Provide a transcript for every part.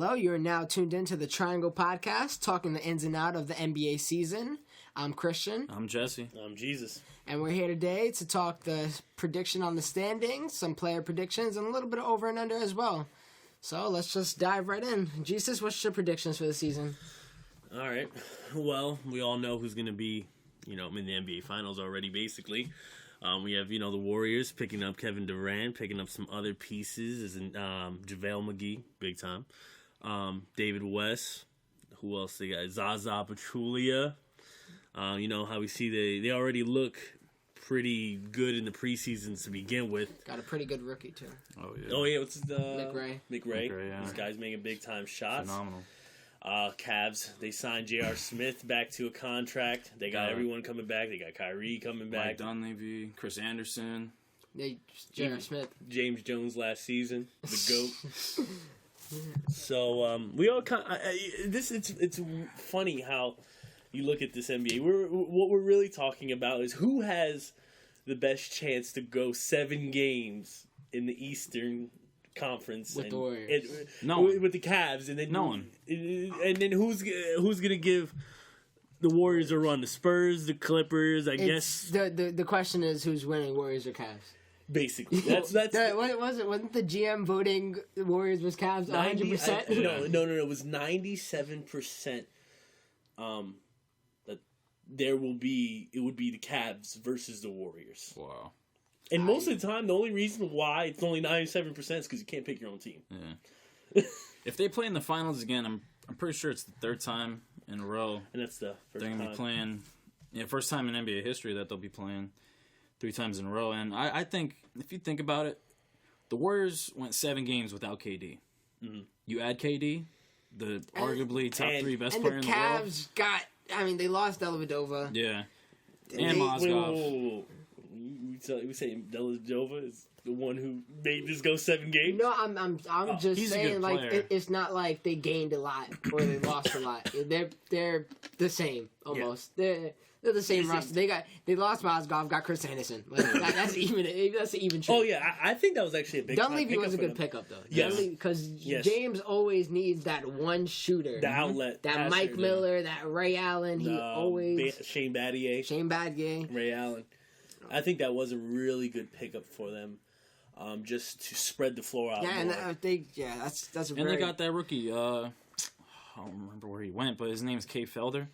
Hello, you are now tuned into the Triangle Podcast, talking the ins and out of the NBA season. I'm Christian. I'm Jesse. I'm Jesus. And we're here today to talk the prediction on the standings, some player predictions, and a little bit of over and under as well. So let's just dive right in. Jesus, what's your predictions for the season? All right. Well, we all know who's going to be, in the NBA Finals already, basically. We have, the Warriors picking up Kevin Durant, picking up some other pieces, as in JaVale McGee, big time. David West. Who else they got? Zaza Pachulia. How we see they already look pretty good in the preseasons to begin with. Got a pretty good rookie, too. Oh, yeah. What's his McRae. McRae. Yeah. This guy's making big-time shots. Phenomenal. Cavs, they signed J.R. Smith back to a contract. They got everyone coming back. They got Kyrie coming back. Mike Dunleavy, Chris Anderson. Yeah, J.R. Smith. James Jones last season, the GOAT. So we all kind of, it's funny how you look at this NBA. What we're really talking about is who has the best chance to go 7 games in the Eastern Conference with the Warriors. With the Cavs, and then no one. And then who's gonna give the Warriors a run? The Spurs, the Clippers, I guess. The question is who's winning, Warriors or Cavs? Basically, that's what was it? Wasn't the GM voting Warriors was Cavs 100%? No. It was 97%. That it would be the Cavs versus the Warriors. Wow. And most of the time, the only reason why it's only 97% is because you can't pick your own team. Yeah. If they play in the finals again, I'm pretty sure it's the third time in a row. And that's the first they're gonna be playing. Yeah, first time in NBA history that they'll be playing 3 times in a row. And I think if you think about it, the Warriors went 7 games without KD. Mm-hmm. You add KD, the arguably top 3 best player in the world. And the Cavs they lost Dellavedova. Yeah. And Mozgov. Whoa. We saying Dellavedova is the one who made this go 7 games? No, I'm just saying, like, it's not like they gained a lot or they lost a lot. They're the same almost. Yeah. They're the same roster. They lost Mozgov, got Chris Anderson. Like, that's even true. Oh yeah, I think that was actually a big. Dunleavy was a good pickup though. Yes, because James always needs that one shooter, the outlet, that Mike Miller, that Ray Allen. He always Shane Battier, Ray Allen. I think that was a really good pickup for them, just to spread the floor out. Yeah, more. and that's. And they got that rookie. I don't remember where he went, but his name's Kay Felder.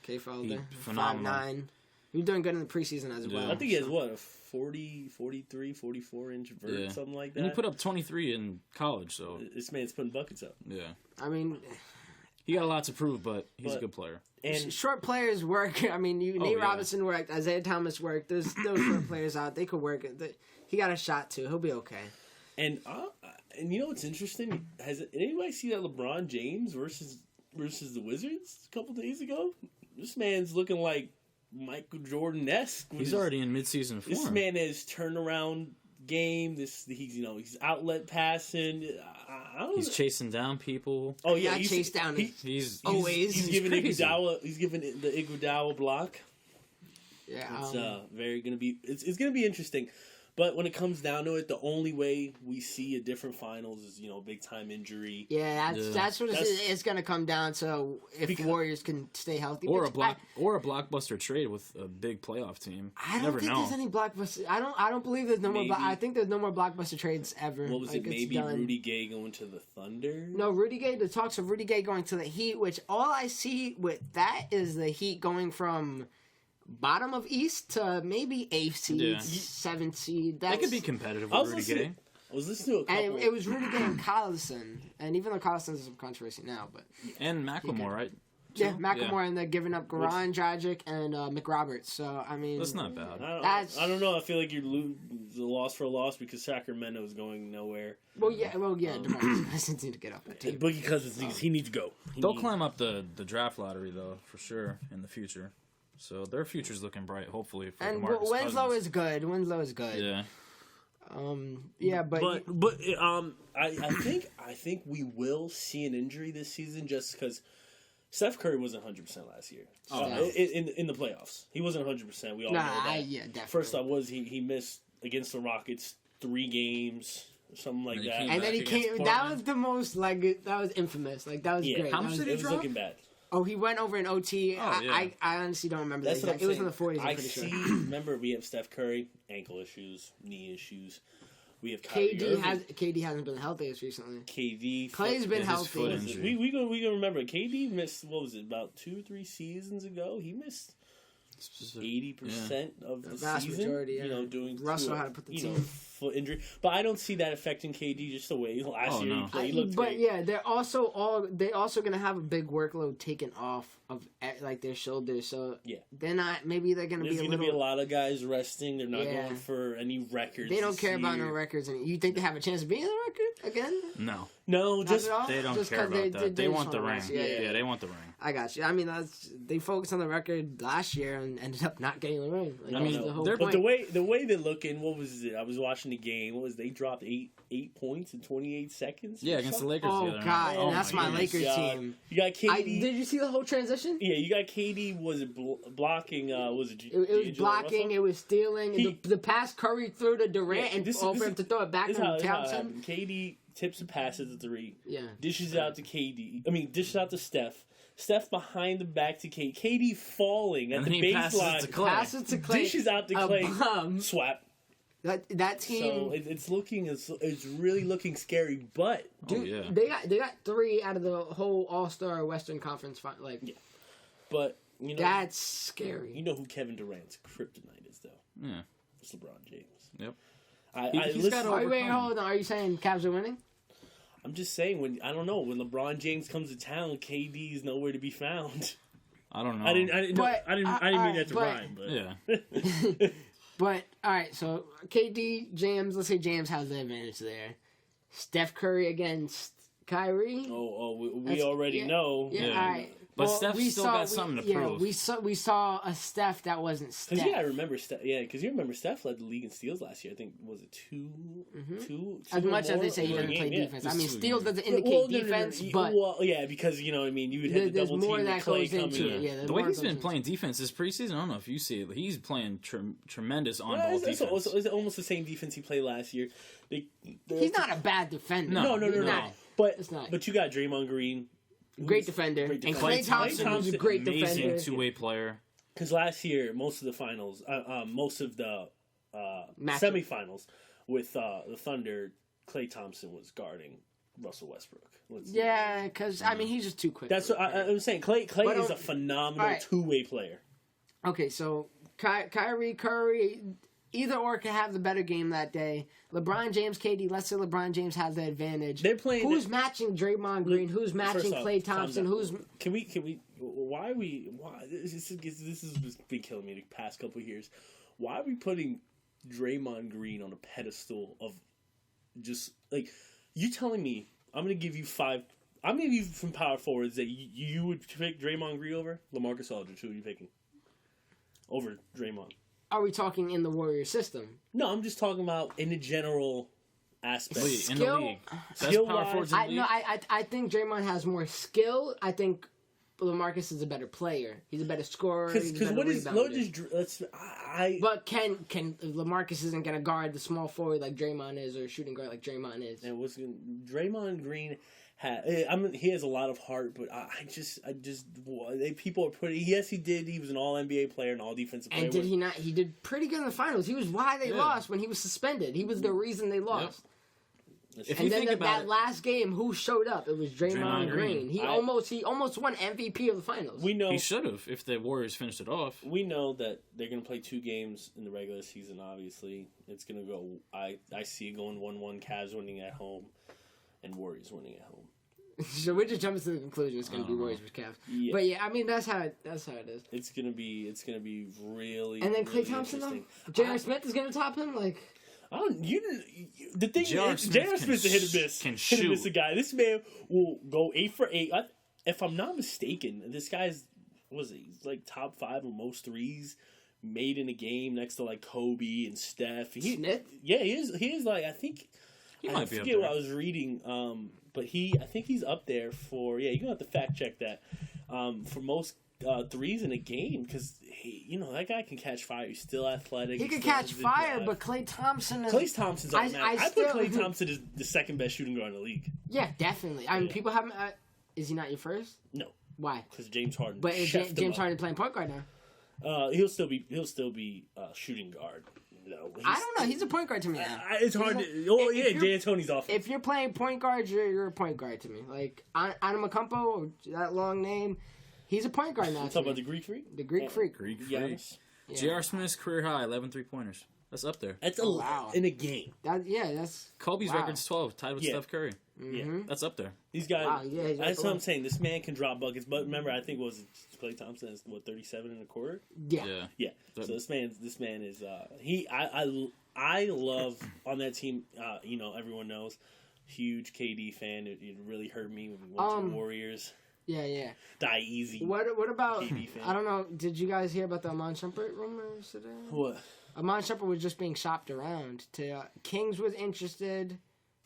Phenomenal. 5'9". He's doing good in the preseason as well. I think he has, a 40, 43, 44-inch vert, something like that. And he put up 23 in college, so... This man's putting buckets up. Yeah. I mean... He got a lot to prove, but he's a good player. And short players work. I mean, Nate Robinson worked. Isaiah Thomas worked. There's short players out. They could work. He got a shot, too. He'll be okay. And you know what's interesting? Has anybody see that LeBron James versus the Wizards a couple days ago? This man's looking like Michael Jordan-esque. He's already in midseason form. This man has turnaround game. He's outlet passing. He's chasing down people. Oh yeah, he's chased down. He's giving Iguodala. He's giving the Iguodala block. Yeah, it's gonna be interesting. But when it comes down to it, the only way we see a different finals is, big time injury. Yeah, that's what it's going to come down to if Warriors can stay healthy. Or a blockbuster trade with a big playoff team. I don't think there's any blockbuster. I don't believe there's no more. I think there's no more blockbuster trades ever. What was it? Maybe Rudy Gay going to the Thunder? No, Rudy Gay. The talks of Rudy Gay going to the Heat, which all I see with that is the Heat going from bottom of East to maybe 8th seed, 7th seed. They could be competitive with Rudy Gay. I was listening to a couple. And it was Rudy Gay and Collison. And even though Collison's some controversy now, but... And McLemore, right? Yeah, McLemore, and they're giving up Goran Dragic and McRoberts. So, I mean... That's not bad. I don't know. I feel like you're a loss for a loss because Sacramento is going nowhere. Well, yeah. DeMarcus Cousins need to get off that team. Boogie Cousins, he needs to go. They'll climb up the draft lottery, though, for sure, in the future. So their future's looking bright, hopefully. For and DeMarcus Winslow Cousins. is good. Winslow is good. Yeah. I think we will see an injury this season just because Steph Curry wasn't 100% last year. In the playoffs, he wasn't 100%. We all know that. Yeah, definitely. First off, he missed against the Rockets 3 games. something like that. came And then he against came. That Portland. was the most that was infamous. Like that was great. How much That was, did he It was drop? looking bad. Oh, he went over in OT. Oh, yeah. I honestly don't remember. That's The what I'm exact, it was saying. in the 40s. I'm I pretty see. sure. Remember, we have Steph Curry, ankle issues, knee issues. We have Kyrie KD hasn't been healthy as recently. KD. Clay's been his healthy. foot injury. We gonna remember. KD missed, what was it, about 2 or 3 seasons ago? He missed 80% of the vast season. majority, yeah. You know, doing Russell had to put the you team. know, foot injury. But I don't see that affecting KD just the way last year no. he played. He looked But great. yeah, they're also gonna have a big workload taken off of like their shoulders. So Yeah. they're not. Maybe they're gonna There's be a going to little. be a lot of guys resting. They're not Yeah. going for any records. They don't this care about no year. records. And you think they have a chance of being a record again? No, No, Not just at all? they don't Just care 'cause about that. They just want the wanna ring. rest. Yeah, they want the ring. I got you. I mean, they focused on the record last year and ended up not getting the ring. Like, I that mean, was the whole they're- But point. the way they're looking, what was it? I was watching the game. What was they dropped 8 points in 28 seconds? Yeah, or against the something? Lakers. the Oh other night. God, Oh and that's my goodness, Lakers God. team. You got KD. Did you see the whole transition? Yeah, you got KD was blocking. Was it? It was D'Angelo blocking. Russell? It was stealing. He- the pass Curry threw to Durant Yeah, and this is- for this him is- to throw it back This to is how it Townsend. happened. KD tips and passes the 3. Yeah. Dishes it out to KD. I mean, dishes out to Steph. Steph behind the back to KD. KD falling at And the then he passes baseline. to Clay. Passes to Clay. Dishes out to a Clay. bum. Swap. That team. So it's looking. It's really looking scary. But Dude, yeah. they got 3 out of the whole All-Star Western Conference. Like but you know that's scary. you know who Kevin Durant's kryptonite is though. Yeah. It's LeBron James. Yep. Listen, he's got Wait, overcome. hold on. Are you saying Cavs are winning? I'm just saying when LeBron James comes to town, KD is nowhere to be found. I don't know. I didn't But, mean that to but- rhyme, but Yeah. But all right, so KD, James. Let's say James has the advantage there. Steph Curry against Kyrie. we That's- already yeah. know. Yeah, Yeah. all right. But Steph's still got something to prove. We saw a Steph that wasn't Steph. Because I remember Steph. Yeah, because you remember Steph led the league in steals last year. I think was it two As or much as more they say he over a doesn't game? play Yeah. defense. I mean, Just steals two doesn't indicate Well, no. defense, but well, yeah, because you know what I mean. You would have the there's double more team that with Clay goes into coming it. in. Yeah, there's The way more he's that been goes playing defense this preseason, I don't know if you see it. He's playing tremendous on Well, ball it's defense. almost the same defense he played last year. He's not a bad defender. No, No. Not. But It's not. But you got Draymond Green, Great defender. Great And defender. Klay Thompson was a great Amazing defender. two-way player. because last year most of the finals, most of the Matchup. semifinals with the Thunder, Klay Thompson was guarding Russell Westbrook. Yeah, because I mean he's just too quick. That's what I'm saying. Clay But, is a phenomenal all right. two-way player. Okay, so Kyrie, Curry, either or can have the better game that day. LeBron James, KD. Let's say LeBron James has the advantage. They're playing. Who's matching Draymond Green? Who's matching First off, Klay calm Thompson? down. Who's Can we? Why this has been killing me the past couple of years. Why are we putting Draymond Green on a pedestal of just like you telling me I'm gonna give you 5. I'm gonna give you some power forwards that you would pick Draymond Green over LaMarcus Aldridge. Who are you picking over Draymond? are we talking in the Warrior system? No, I'm just talking about in the general aspect. Wait, in the Skill- league. Best skill-wise, power forwards in the league. I think Draymond has more skill. I think LaMarcus is a better player. He's a better scorer. He's a Because better rebounder. But can LaMarcus isn't gonna guard the small forward like Draymond is, or shooting guard like Draymond is. And Draymond Green he has a lot of heart, but people are putting. Yes, he did. He was an All NBA player and All Defensive player. And did he not? He did pretty good in the finals. He was why they lost when he was suspended. He was the reason they lost. If And you then think about that it, last game, who showed up? It was Draymond Draymond Green. Green. He almost won MVP of the finals. We know he should have if the Warriors finished it off. we know that they're going to play 2 games in the regular season. Obviously, it's going to go. I see it going 1-1. Cavs winning at home, and Warriors winning at home. So we're just jumping to the conclusion it's going to be Warriors with Cavs. Yeah. But yeah, I mean that's how it is. It's gonna be really. And then really Klay Thompson though, interesting. J.R. Smith is going to top him. Like I don't. The thing J.R. is, Smith J.R. can Smith's a hit and miss. can Hit and miss shoot. a guy. This man will go 8 for 8. If I'm not mistaken, this guy's he's like top 5 of most threes made in a game next to like Kobe and Steph. Smith? Yeah, he is like I think. He I might be up forget there. what I was reading, but I think he's up there for. Yeah, you're gonna have to fact check that. For most threes in a game because that guy can catch fire. He's still athletic. He can catch fire, but Klay Thompson is... Klay Thompson's automatic. I put Klay Thompson as the second best shooting guard in the league. Yeah, definitely. I mean, people haven't... is he not your first? No. Why? Because James Harden. But is James Harden playing point guard now? He'll still be shooting guard. No, I don't know. He's a point guard to me now. It's hard to... D'Antoni's off. If you're playing point guard, you're a point guard to me. Like, Antetokounmpo, that long name, he's a point guard now. You talking about the Greek Freak? The Greek Freak. Greek Freak. Yes. Yeah. J.R. Smith's career high, 11 3-pointers. That's up there. That's a lot in a game. That's... Kobe's record's 12, tied with Steph Curry. Mm-hmm. That's up there. These guys... that's what I'm saying. This man can drop buckets. But remember, I think Klay Thompson is, 37 and a quarter? Yeah. So this man is... I love on that team, everyone knows, huge KD fan. It really hurt me when we went to the Warriors. Yeah. Die easy. What about... I don't know. Did you guys hear about the Amon Shumpert rumors today? What? Amon Shumpert was just being shopped around. Kings was interested.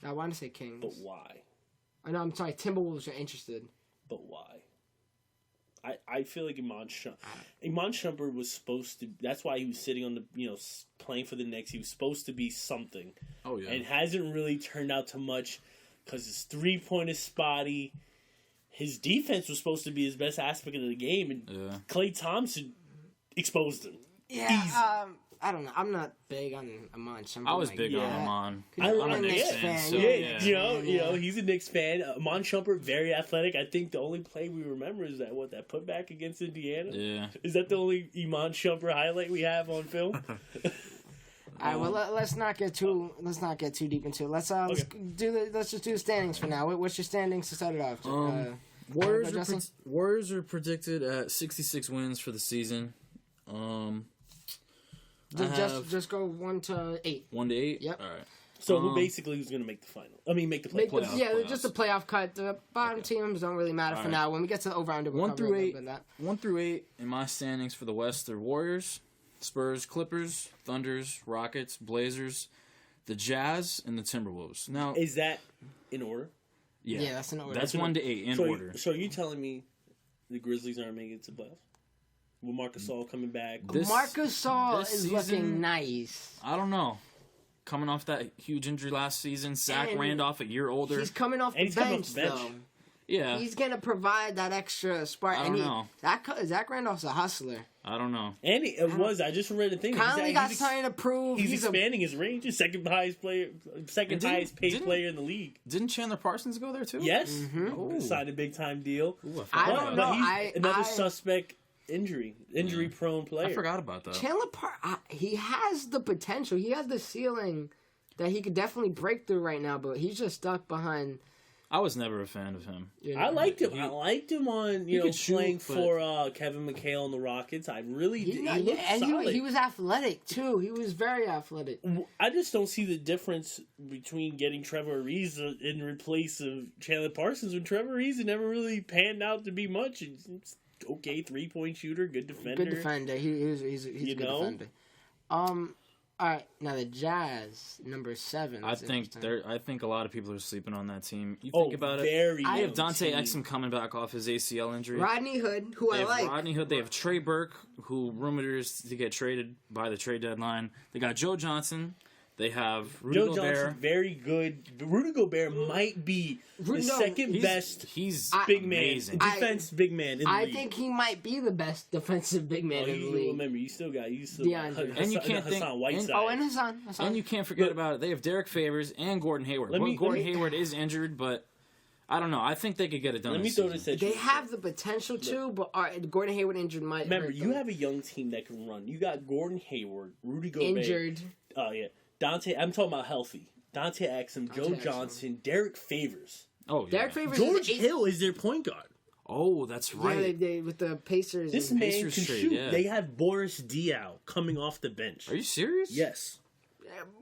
I want to say Kings. But why? I'm sorry. Timberwolves are interested. But why? I feel like Iman Shumpert was supposed to... That's why he was sitting on the... playing for the Knicks. He was supposed to be something. Oh, yeah. And hasn't really turned out to much because his three-point is spotty. His defense was supposed to be his best aspect of the game, and Klay Thompson exposed him. Yeah, I don't know. I'm not big on Amon Shumpert. I was big on Amon. I'm a Knicks fan. He's a Knicks fan. Amon Shumpert, very athletic. I think the only play we remember is that putback against Indiana. Yeah, is that the only Amon Shumpert highlight we have on film? All right. Well, let's not get too deep into it. Let's just do the standings for now. What's your standings to start it off? Warriors are predicted at 66 wins for the season. Just go 1 to 8. 1 to 8. Yep. All right. So who's going to make the final? I mean, make the playoffs. Playoffs. Just a playoff cut. The bottom teams don't really matter for now. When we get to the over-under, we'll 1 through 8. That. 1 through 8 in my standings for the West are Warriors, Spurs, Clippers, Thunders, Rockets, Blazers, the Jazz, and the Timberwolves. Now, is that in order? Yeah, that's in order. That's 1 to 8 in order. So are you telling me the Grizzlies aren't making it to playoffs? With Marc Gasol coming back. Marc Gasol is looking nice. I don't know. Coming off that huge injury last season, Zach Randolph a year older. He's coming off the bench, though. Yeah. He's going to provide that extra spark. I don't know. Zach Randolph's a hustler. I don't know. And I just read the thing. Conley got something to prove. He's expanding his range. He's second highest paid player in the league. Didn't Chandler Parsons go there too? Yes. Mm-hmm. Signed a big time deal. Ooh, I don't know. He's another suspect injury prone player. I forgot about that. Chandler he has the potential. He has the ceiling that he could definitely break through right now, but he's just stuck behind. I was never a fan of him. I liked him. I liked him on playing for Kevin McHale and the Rockets. I really did. He looked solid. He was athletic too. He was very athletic. I just don't see the difference between getting Trevor Ariza in place of Chandler Parsons when Trevor Ariza never really panned out to be much. It's okay 3-point shooter, good defender. Good defender. He's a good defender. All right, now the Jazz, number 7. I think a lot of people are sleeping on that team. You think about it. They have Dante Exum coming back off his ACL injury. Rodney Hood, who I like. Rodney Hood. They have Trey Burke, who rumored is to get traded by the trade deadline. They got Joe Johnson. They have Rudy Gobert. Johnson, very good. Rudy Gobert might be the second best. He's big man, amazing. big man in the league. I think he might be the best defensive big man in the league. Remember, you still got DeAndre. and you can't think Whiteside. And Hassan. And you can't forget about it. They have Derek Favors and Gordon Hayward. Gordon Hayward is injured, but I don't know. I think they could get it done. Let me throw this at you. They have the potential to, but Gordon Hayward injured might. Remember, you have a young team that can run. You got Gordon Hayward, Rudy Gobert injured. Oh yeah. Dante, I'm talking about healthy. Dante Exum, Joe Johnson, Derek Favors. Oh, yeah. Derek Favors. George Hill is their point guard. Oh, that's right. Yeah, they with the Pacers. This man Pacers can trade, shoot. Yeah. They have Boris Diaw coming off the bench. Are you serious? Yes.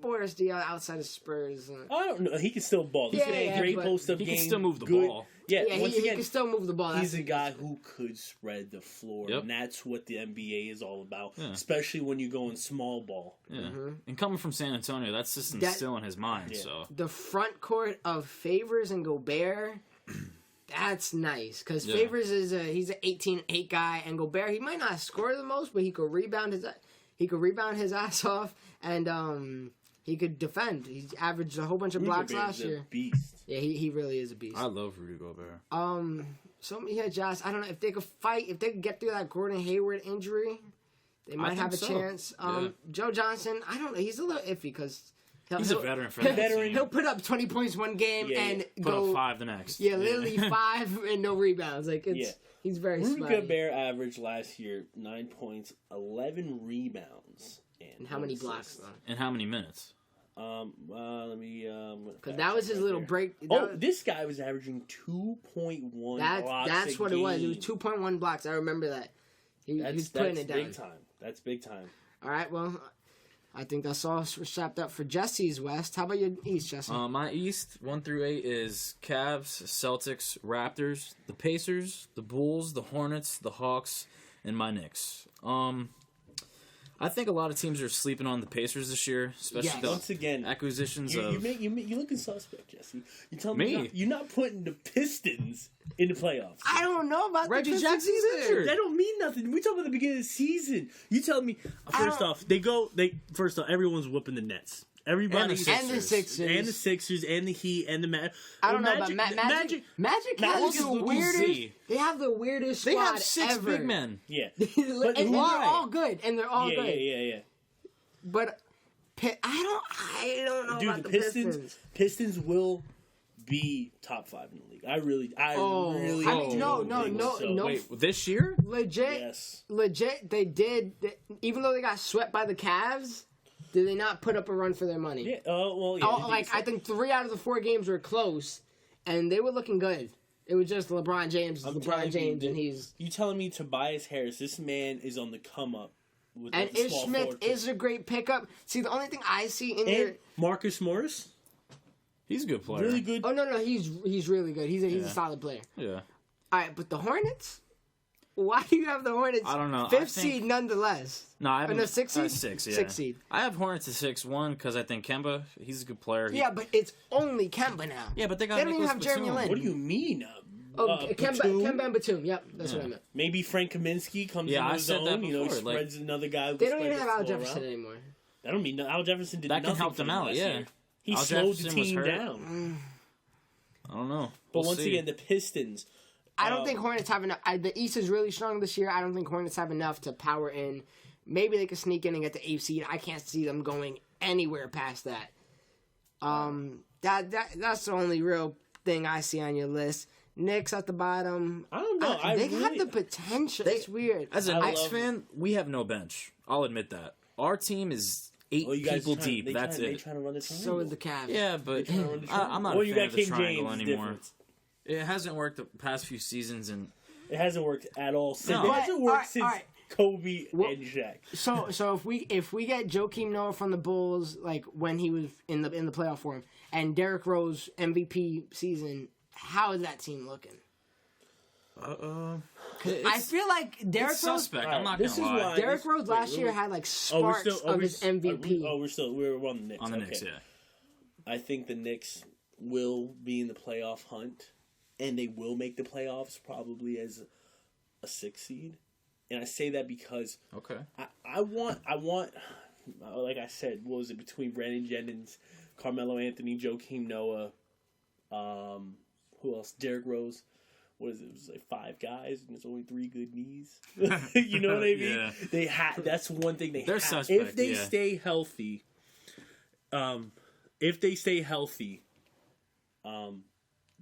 Boris Diaw outside of Spurs. I don't know. He can still ball. He's a great post-up game. He can still move the ball. Yeah, he can still move the ball. He's a guy who could spread the floor, and that's what the NBA is all about, especially when you go in small ball. Yeah. Mm-hmm. And coming from San Antonio, that system's still in his mind. So the front court of Favors and Gobert, That's nice because Favors he's an 18-8 guy, and Gobert he might not score the most, but he could rebound his ass off, and he could defend. He averaged a whole bunch of blocks last year. Beast. Yeah, he really is a beast. I love Rudy Gobert. So yeah, Josh, I don't know if they could fight, if they could get through that Gordon Hayward injury, they might have a chance. Joe Johnson, I don't know, he's a little iffy because he's a veteran for that. He'll put up 20 points one game and put go up 5 the next. Yeah, literally 5 and no rebounds. Like he's very Rudy spotty. Gobert averaged last year 9 points, 11 rebounds, and how many blocks though? And how many minutes? Let me. Because that was his little break. This guy was averaging 2.1 blocks. That's what it was. It was 2.1 blocks. I remember that. He was putting it down. Big time. That's big time. All right, well, I think that's all wrapped up for Jesse's West. How about your East, Jesse? My East 1 through 8 is Cavs, Celtics, Raptors, the Pacers, the Bulls, the Hornets, the Hawks, and my Knicks. I think a lot of teams are sleeping on the Pacers this year, especially the once again acquisitions you're looking suspect, Jesse. You tell me you're not putting the Pistons in the playoffs. I don't know about Reggie the Jackson's injured. That don't mean nothing. We talk about the beginning of the season. You tell me first off, everyone's whooping the Nets. Everybody and the Sixers and the Heat and the Magic. I don't know about Magic. Magic has the weirdest. They have the weirdest squad They have 6 ever. big men. Yeah, and they're all good. And they're all good. Yeah. But I don't know Dude, about the Pistons. Pistons will be top 5 in the league. I really. No. Wait, this year? Legit. They did. Even though they got swept by the Cavs. Did they not put up a run for their money? Yeah. I think 3 out of the 4 games were close, and they were looking good. It was just LeBron James, and he's. You telling me Tobias Harris? This man is on the come up. And Ish Smith is a great pickup. See, the only thing I see in there, Marcus Morris, he's a good player. Really good. Oh no, he's really good. He's a solid player. Yeah. All right, but the Hornets. Why do you have the Hornets? I don't know. 5th seed nonetheless. No, I have 6th seed. 6, yeah. 6th seed. I have Hornets at 6-1 because I think Kemba, he's a good player. Yeah, but it's only Kemba now. Yeah, but they don't even have Jeremy Lin. What do you mean? Kemba and Batum. Yep, that's what I meant. Maybe Frank Kaminsky comes in his own. That before. He spreads another guy. They don't even have Al Jefferson anymore. I don't mean Al Jefferson did that nothing can help them out. Yeah, he slowed the team down. I don't know. But once again, the Pistons. I don't think Hornets have enough. The East is really strong this year. I don't think Hornets have enough to power in. Maybe they could sneak in and get the 8th seed. I can't see them going anywhere past that. That's the only real thing I see on your list. Knicks at the bottom. I don't know. They have the potential. It's weird. As a Knicks fan, we have no bench. I'll admit that. Our team is 8 people deep. That's it. So is the Cavs. Yeah, but I'm not a fan of the triangle anymore. Difference. It hasn't worked the past few seasons, and it hasn't worked at all. No. It hasn't worked since Kobe and Shaq. So if we get Joakim Noah from the Bulls, like when he was in the playoff form, and Derrick Rose MVP season, how is that team looking? I feel like Derrick Rose. Suspect. I'm not gonna lie. Derrick Rose last year had like sparks of his MVP. We're on the Knicks. On the Knicks, yeah. I think the Knicks will be in the playoff hunt. And they will make the playoffs probably as a 6th seed. And I say that because I want like I said, what was it, between Brandon Jennings, Carmelo Anthony, Joakim Noah, who else? Derrick Rose. What is it? It was like 5 guys and there's only 3 good knees. You know what I mean? Yeah. That's one thing they're suspect, if they stay healthy.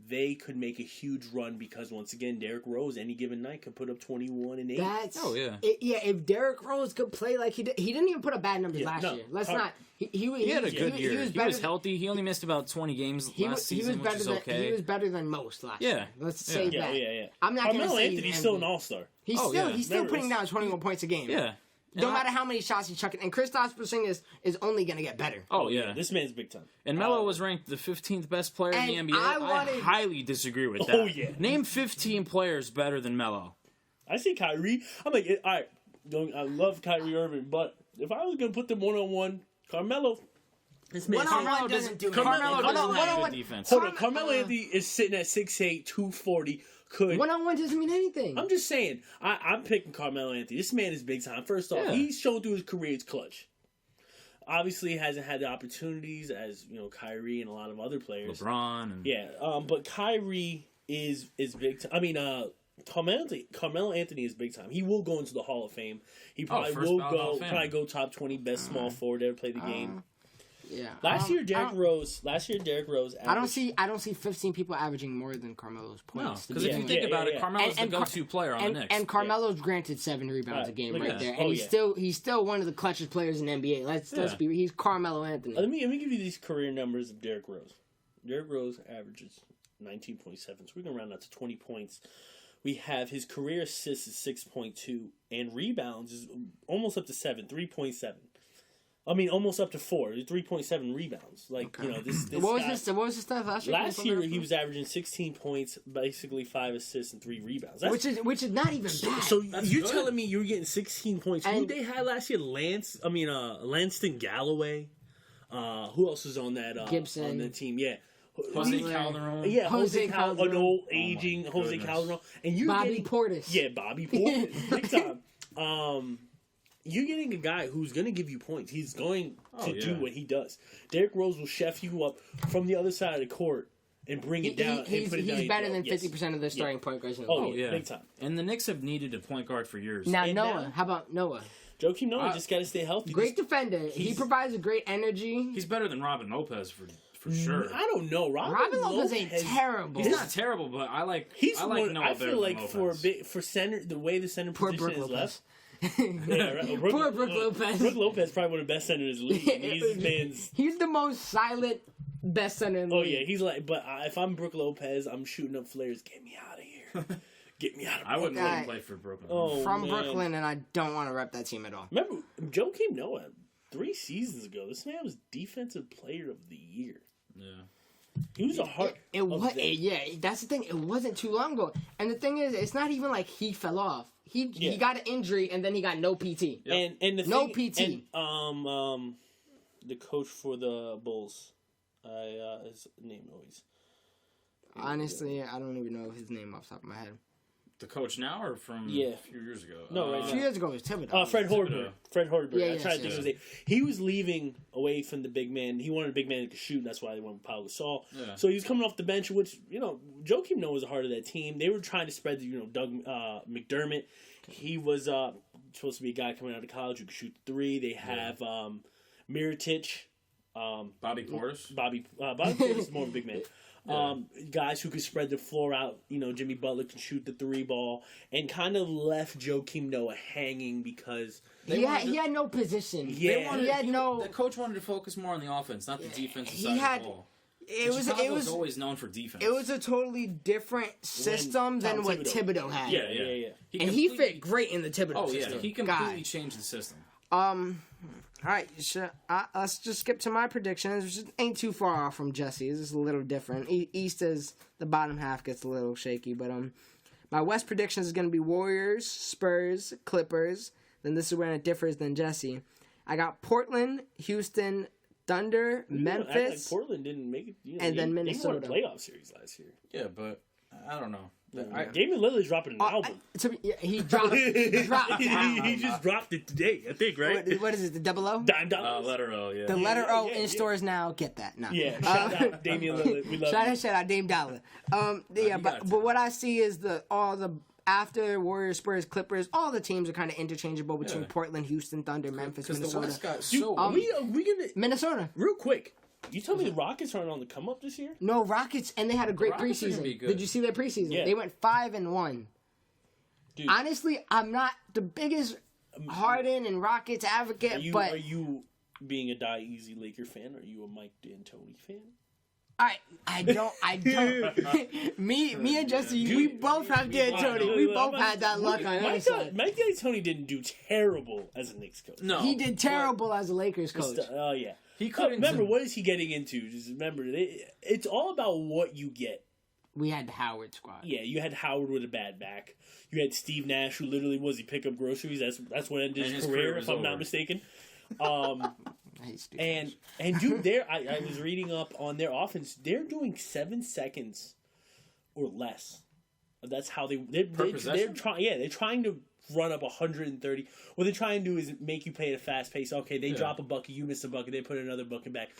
They could make a huge run because once again, Derrick Rose any given night could put up 21 and 8. If Derrick Rose could play like he didn't even put up bad numbers last year. Let's not. He had a good year. He was healthy. He only missed about 20 games last season, which is okay. He was better than most last year. Let's say that. Yeah. I'm not going to say Anthony's still an all-star. He's still putting down 21 points a game. Yeah. No matter how many shots he's chucking. And Kristaps Porzingis is only going to get better. Oh, yeah. This man's big time. And Melo was ranked the 15th best player in the NBA. I highly disagree with that. Oh, yeah. Name 15 players better than Melo. I see Kyrie. I'm like, all right, I love Kyrie Irving, but if I was going to put them one-on-one, Carmelo, This man, One-on-one doesn't do Carmelo anything. doesn't have One-on-one- good defense. hold on, Carmelo Anthony is sitting at 6'8", 240. One-on-one doesn't mean anything. I'm just saying, I'm picking Carmelo Anthony. This man is big time. First off, he's shown through his career he's clutch. Obviously, he hasn't had the opportunities as Kyrie and a lot of other players. LeBron. And... but Kyrie is big time. I mean, Carmelo Anthony is big time. He will go into the Hall of Fame. He probably will go top 20 best small forward to ever play the game. Yeah. Last year, Derrick Rose. Averaged, I don't see 15 people averaging more than Carmelo's No, points. because if you think about it, Carmelo's the go-to player on the Knicks. And Carmelo's granted 7 rebounds a game right there, and he's still one of the clutchest players in the NBA. Let's be. He's Carmelo Anthony. Let me give you these career numbers of Derrick Rose. Derrick Rose averages 19.7, so we're gonna round out to 20 points. We have his career assists is 6.2, and rebounds is almost up to 7, 3.7. I mean, almost up to 4, 3.7 rebounds. This. What was this stuff last year? Last year he was averaging 16 points, basically 5 assists and 3 rebounds. Which is not even bad. So you're telling me you're getting 16 points? Who they had last year? Langston Galloway. Who else was on that? Gibson on the team? Yeah. Jose Calderon. Yeah, Jose Calderon. An old aging Jose Calderon. And you Bobby Portis. Yeah, Bobby Portis. Big time. You're getting a guy who's going to give you points. He's going to do what he does. Derrick Rose will chef you up from the other side of the court and bring it down. He's better than 50% of the starting point guards in the league. Big time. And the Knicks have needed a point guard for years. Now, Noah. How about Noah? Joakim Noah just got to stay healthy. Great defender. He provides a great energy. He's better than Robin Lopez for sure. I don't know. Robin Lopez ain't terrible. He's not terrible, but I like Noah I feel like Lopez. for center, the way the center Poor position Brook is left. Poor Brook Lopez. Brook Lopez is probably one of the best centers in the league. He's the most silent best center in the league. Oh yeah, he's like. But if I'm Brook Lopez, I'm shooting up flares. Get me out of here. Get me out of Brooklyn. I wouldn't let him play for Brooklyn. From Brooklyn, and I don't want to rep that team at all. Remember, Joakim Noah 3 seasons ago. This man was Defensive Player of the Year. Yeah. He was a hard. That's the thing. It wasn't too long ago, and the thing is, it's not even like he fell off. He got an injury and then he got no PT. Yep. And no PT. And, the coach for the Bulls, his name always. Honestly, I don't even know his name off the top of my head. The coach now or from a few years ago? No, right a few years ago it was Thibodeau. Fred Hoiberg. Fred Hoiberg. I tried to think of his name. He was leaving away from the big man. He wanted a big man who could shoot, and that's why they went with Pau Gasol. Yeah. So he was coming off the bench, which, Joakim Noah was a heart of that team. They were trying to spread Doug McDermott. He was supposed to be a guy coming out of college who could shoot the 3. They have Mirotic. Bobby Portis. Bobby Portis is more of a big man. Guys who could spread the floor out. Jimmy Butler can shoot the 3 ball, and kind of left Joakim Noah hanging because he had no position. The coach wanted to focus more on the offense, not the defensive side of the ball. It was always known for defense. It was a totally different system than what Thibodeau had. Yeah. He fit great in the Thibodeau system. He completely changed the system. All right, let's just skip to my predictions, which ain't too far off from Jesse's. It's a little different. East is the bottom half gets a little shaky, but my West predictions is going to be Warriors, Spurs, Clippers. Then this is where it differs than Jesse. I got Portland, Houston, Thunder, Memphis. Portland didn't make it, and then Minnesota. They won a playoff series last year. Yeah, but I don't know. Damian Lillard's dropping an album. He dropped. He just dropped it today, I think, right? What is it? The double O? Letter O, yeah. The letter O in stores now. Get that now. Yeah. Shout out Damian Lillard. We love you. Shout out Dame Dollar. But what I see is all the after Warriors, Spurs, Clippers, all the teams are kind of interchangeable between Portland, Houston, Thunder, Memphis, Minnesota. The West got so we gonna Minnesota. Real quick. You tell me the Rockets aren't on the come up this year? No, Rockets, and they had a great preseason. Did you see their preseason? Yeah. They went 5-1. Dude, honestly, I'm not the biggest Harden and Rockets advocate, but are you being a Die Easy Laker fan? Are you a Mike D'Antoni fan? I don't. me and Jesse, we both have D'Antoni. We both had that luck on our side. Mike D'Antoni didn't do terrible as a Knicks coach. No, he did terrible as a Lakers coach. Oh yeah. He couldn't. Remember, what is he getting into? Just remember, it's all about what you get. We had the Howard squad. Yeah, you had Howard with a bad back. You had Steve Nash, who literally pick up groceries. That's what ended his career, if I'm not mistaken. And dude, I was reading up on their offense. They're doing 7 seconds or less. That's how they're trying. Yeah, they're trying to run up 130. What they're trying to do is make you play at a fast pace. Okay, they drop a bucket, you miss a bucket, they put another bucket back.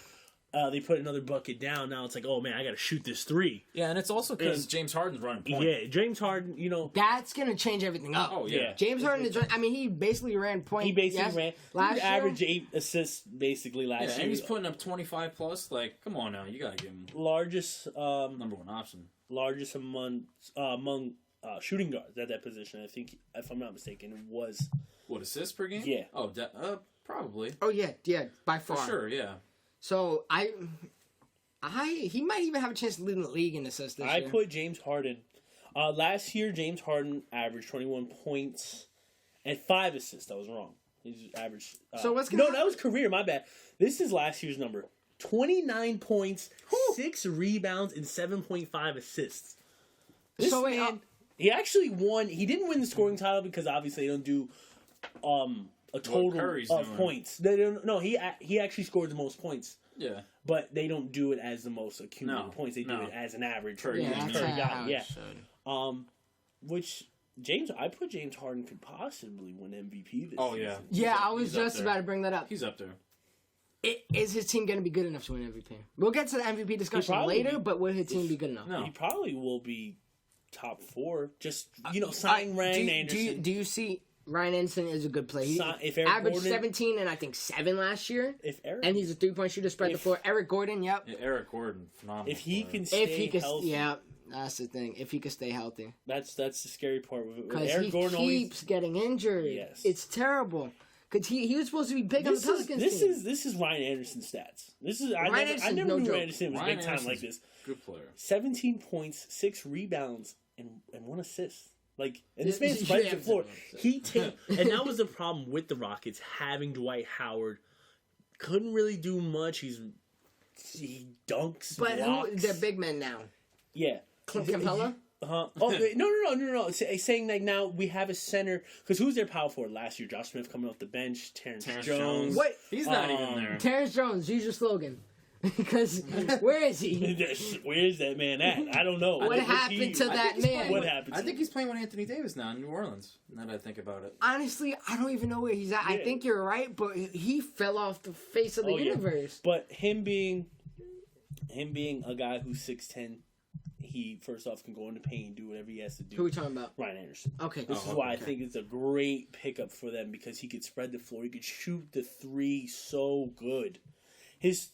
They put another bucket down. Now it's like, oh man, I got to shoot this 3. Yeah, and it's also because James Harden's running point. Yeah, James Harden, that's gonna change everything up. Oh yeah, James Harden is. I mean, he basically ran point. He basically ran. Last year, average 8 assists basically last year. And he's putting up 25 plus. Like, come on now, you gotta give him largest number 1 option. Largest among shooting guards at that position. I think, if I'm not mistaken, it was what, assists per game? Yeah. Oh, probably. Oh yeah, by far. For sure, yeah. So he might even have a chance to lead in the league in assists this year. I put James Harden. Last year, James Harden averaged 21 points and 5 assists. I was wrong. His average. So what's that was career. My bad. This is last year's number: 29 points, 6 rebounds, and 7.5 assists. This man, he actually won. He didn't win the scoring title because obviously they don't do a total of points. They don't. No, he actually scored the most points. Yeah. But they don't do it as the most accumulated points. They do it as an average per guy. Yeah. Which I put James Harden could possibly win MVP this season. Yeah. Yeah, I was just about to bring that up. He's up there. Is his team going to be good enough to win MVP? We'll get to the MVP discussion later, but will his team be good enough? No. He probably will be top 4. Just, signing Ryan Anderson. Do you see... Ryan Anderson is a good player. He averaged 17 and I think 7 last year. And he's a 3-point shooter, spread the floor. Eric Gordon, yep. Yeah, Eric Gordon, phenomenal. If he can stay healthy. Yeah, that's the thing. If he can stay healthy. That's the scary part. Because he keeps getting injured. Yes. It's terrible. Because he was supposed to be big on the Pelicans team. This is Ryan Anderson's stats. I never knew Ryan Anderson was big time like this. Good player. 17 points, 6 rebounds, and 1 assist. And this man spreads the floor. And that was the problem with the Rockets, having Dwight Howard. Couldn't really do much. He dunks, but blocks. They're big men now. Yeah. Clint Capella? Oh, no. Saying now we have a center. Because who's their power forward last year? Josh Smith coming off the bench. Terrence Jones. What? He's not even there. Terrence Jones, use your slogan. Because where is he? Where is that man at? I don't know. What happened to that man? What happened? I think he's playing with Anthony Davis now in New Orleans. Now that I think about it. Honestly, I don't even know where he's at. Yeah. I think you're right, but he fell off the face of the universe. Yeah. But him being a guy who's 6'10", he first off can go in the paint and do whatever he has to do. Who are we talking about? Ryan Anderson. Okay. This is why I think it's a great pickup for them because he could spread the floor. He could shoot the 3 so good. His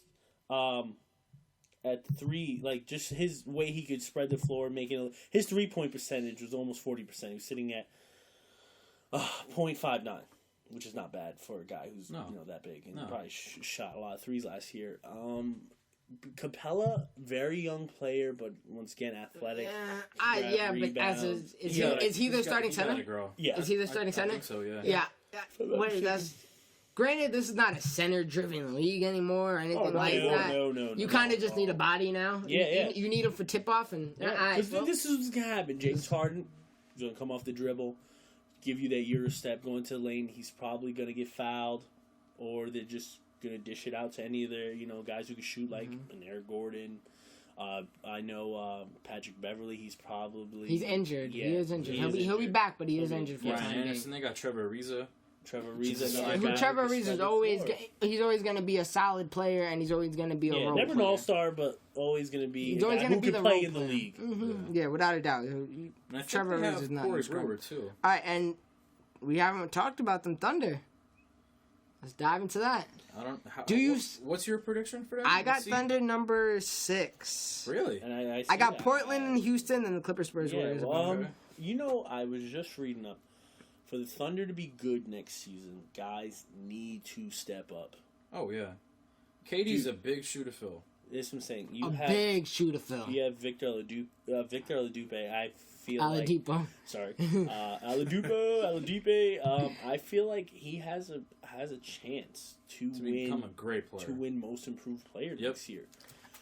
at 3, just his way he could spread the floor, his 3-point percentage was almost 40%. He was sitting at .59, which is not bad for a guy who's that big and probably shot a lot of threes last year. Capella, very young player, but once again athletic. Is he the starting center? Yeah, is he the starting center? I think so. Yeah. Yeah. That's. Granted, this is not a center-driven league anymore or anything like that. No. You kind of just need a body now. Yeah. You need him for tip-off. This is what's going to happen. James Harden is going to come off the dribble, give you that Euro step, go into the lane. He's probably going to get fouled, or they're just going to dish it out to any of their guys who can shoot, like an Eric Gordon. I know Patrick Beverley. He's injured. Yeah, he is injured. He'll be back, but he is injured for Ryan Anderson. They got Trevor Ariza. Trevor Ariza is always going to be a solid player, and he's always going to be a role player. Never an all-star, but always going to be he's always going to be the play in the league. Mm-hmm. Yeah, without a doubt. Trevor Ariza is not Corey Brewer too. All right, and we haven't talked about them Thunder. Let's dive into that. What's your prediction for that? I got Thunder number 6. Really? And I got Portland and Houston and the Clippers, Spurs, Warriors. I was just reading up. For the Thunder to be good next season, guys need to step up. Oh, yeah. KD's a big shoe to fill. That's what I'm saying. Big shoe to fill. You have Victor Oladipo. I feel Oladipo. Like... Sorry. Oladipo. I feel like he has a chance to win, become a great player. To win Most Improved Player next year.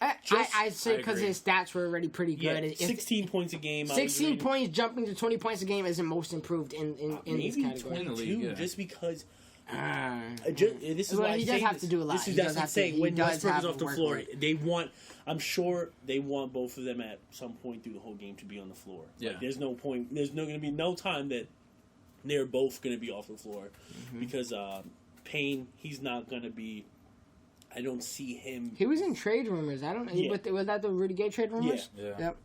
I'd say because his stats were already pretty good. Yeah, 16 points a game. 16 points, jumping to 20 points a game isn't most improved in this category. Maybe 22, just because This is why he does have to do a lot. This is that's what I'm saying. When Westbrook is off the floor, I'm sure they want both of them at some point through the whole game to be on the floor. Yeah. Like, there's no point. There's going to be no time that they're both going to be off the floor because Payne, he's not going to be. I don't see him. He was in trade rumors. I don't. Yeah. Was that the Rudy Gay trade rumors? Yeah. Yep.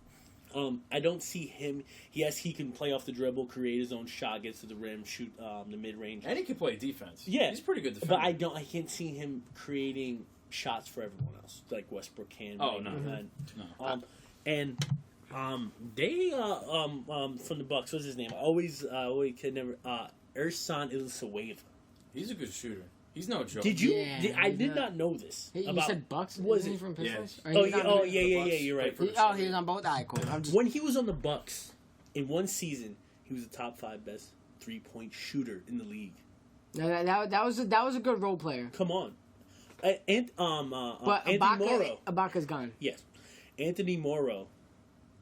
I don't see him. Yes, he can play off the dribble, create his own shot, gets to the rim, shoot the mid range, and he can play defense. Yeah, he's pretty good defender. But I can't see him creating shots for everyone else like Westbrook can. Oh no. And they from the Bucks. What's his name? I always can never. Ersan Ilyasova. He's a good shooter. He's no joke. Did you? Yeah, I did not know this. You said Bucks? Was he it from Pistons? Yeah. Yeah. You're right. He was on both. Cool. When he was on the Bucks, in one season, he was the top 5 best 3-point shooter in the league. No, that was a good role player. Come on, but Anthony Morrow. Ibaka's gone. Yes, Anthony Morrow.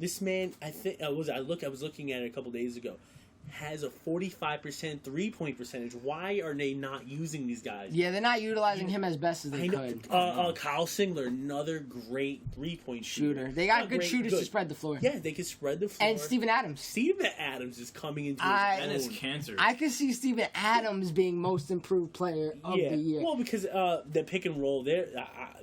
This man, I think I was looking at it a couple days ago. Has a 45% 3-point percentage. Why are they not using these guys? Yeah, they're not utilizing him as best as they could. Kyle Singler, another great 3-point shooter. They got good shooters to spread the floor. Yeah, they can spread the floor. And Steven Adams. Steven Adams is coming into and his cancer. I could see Steven Adams being most improved player of the year. Well, because the pick and roll, they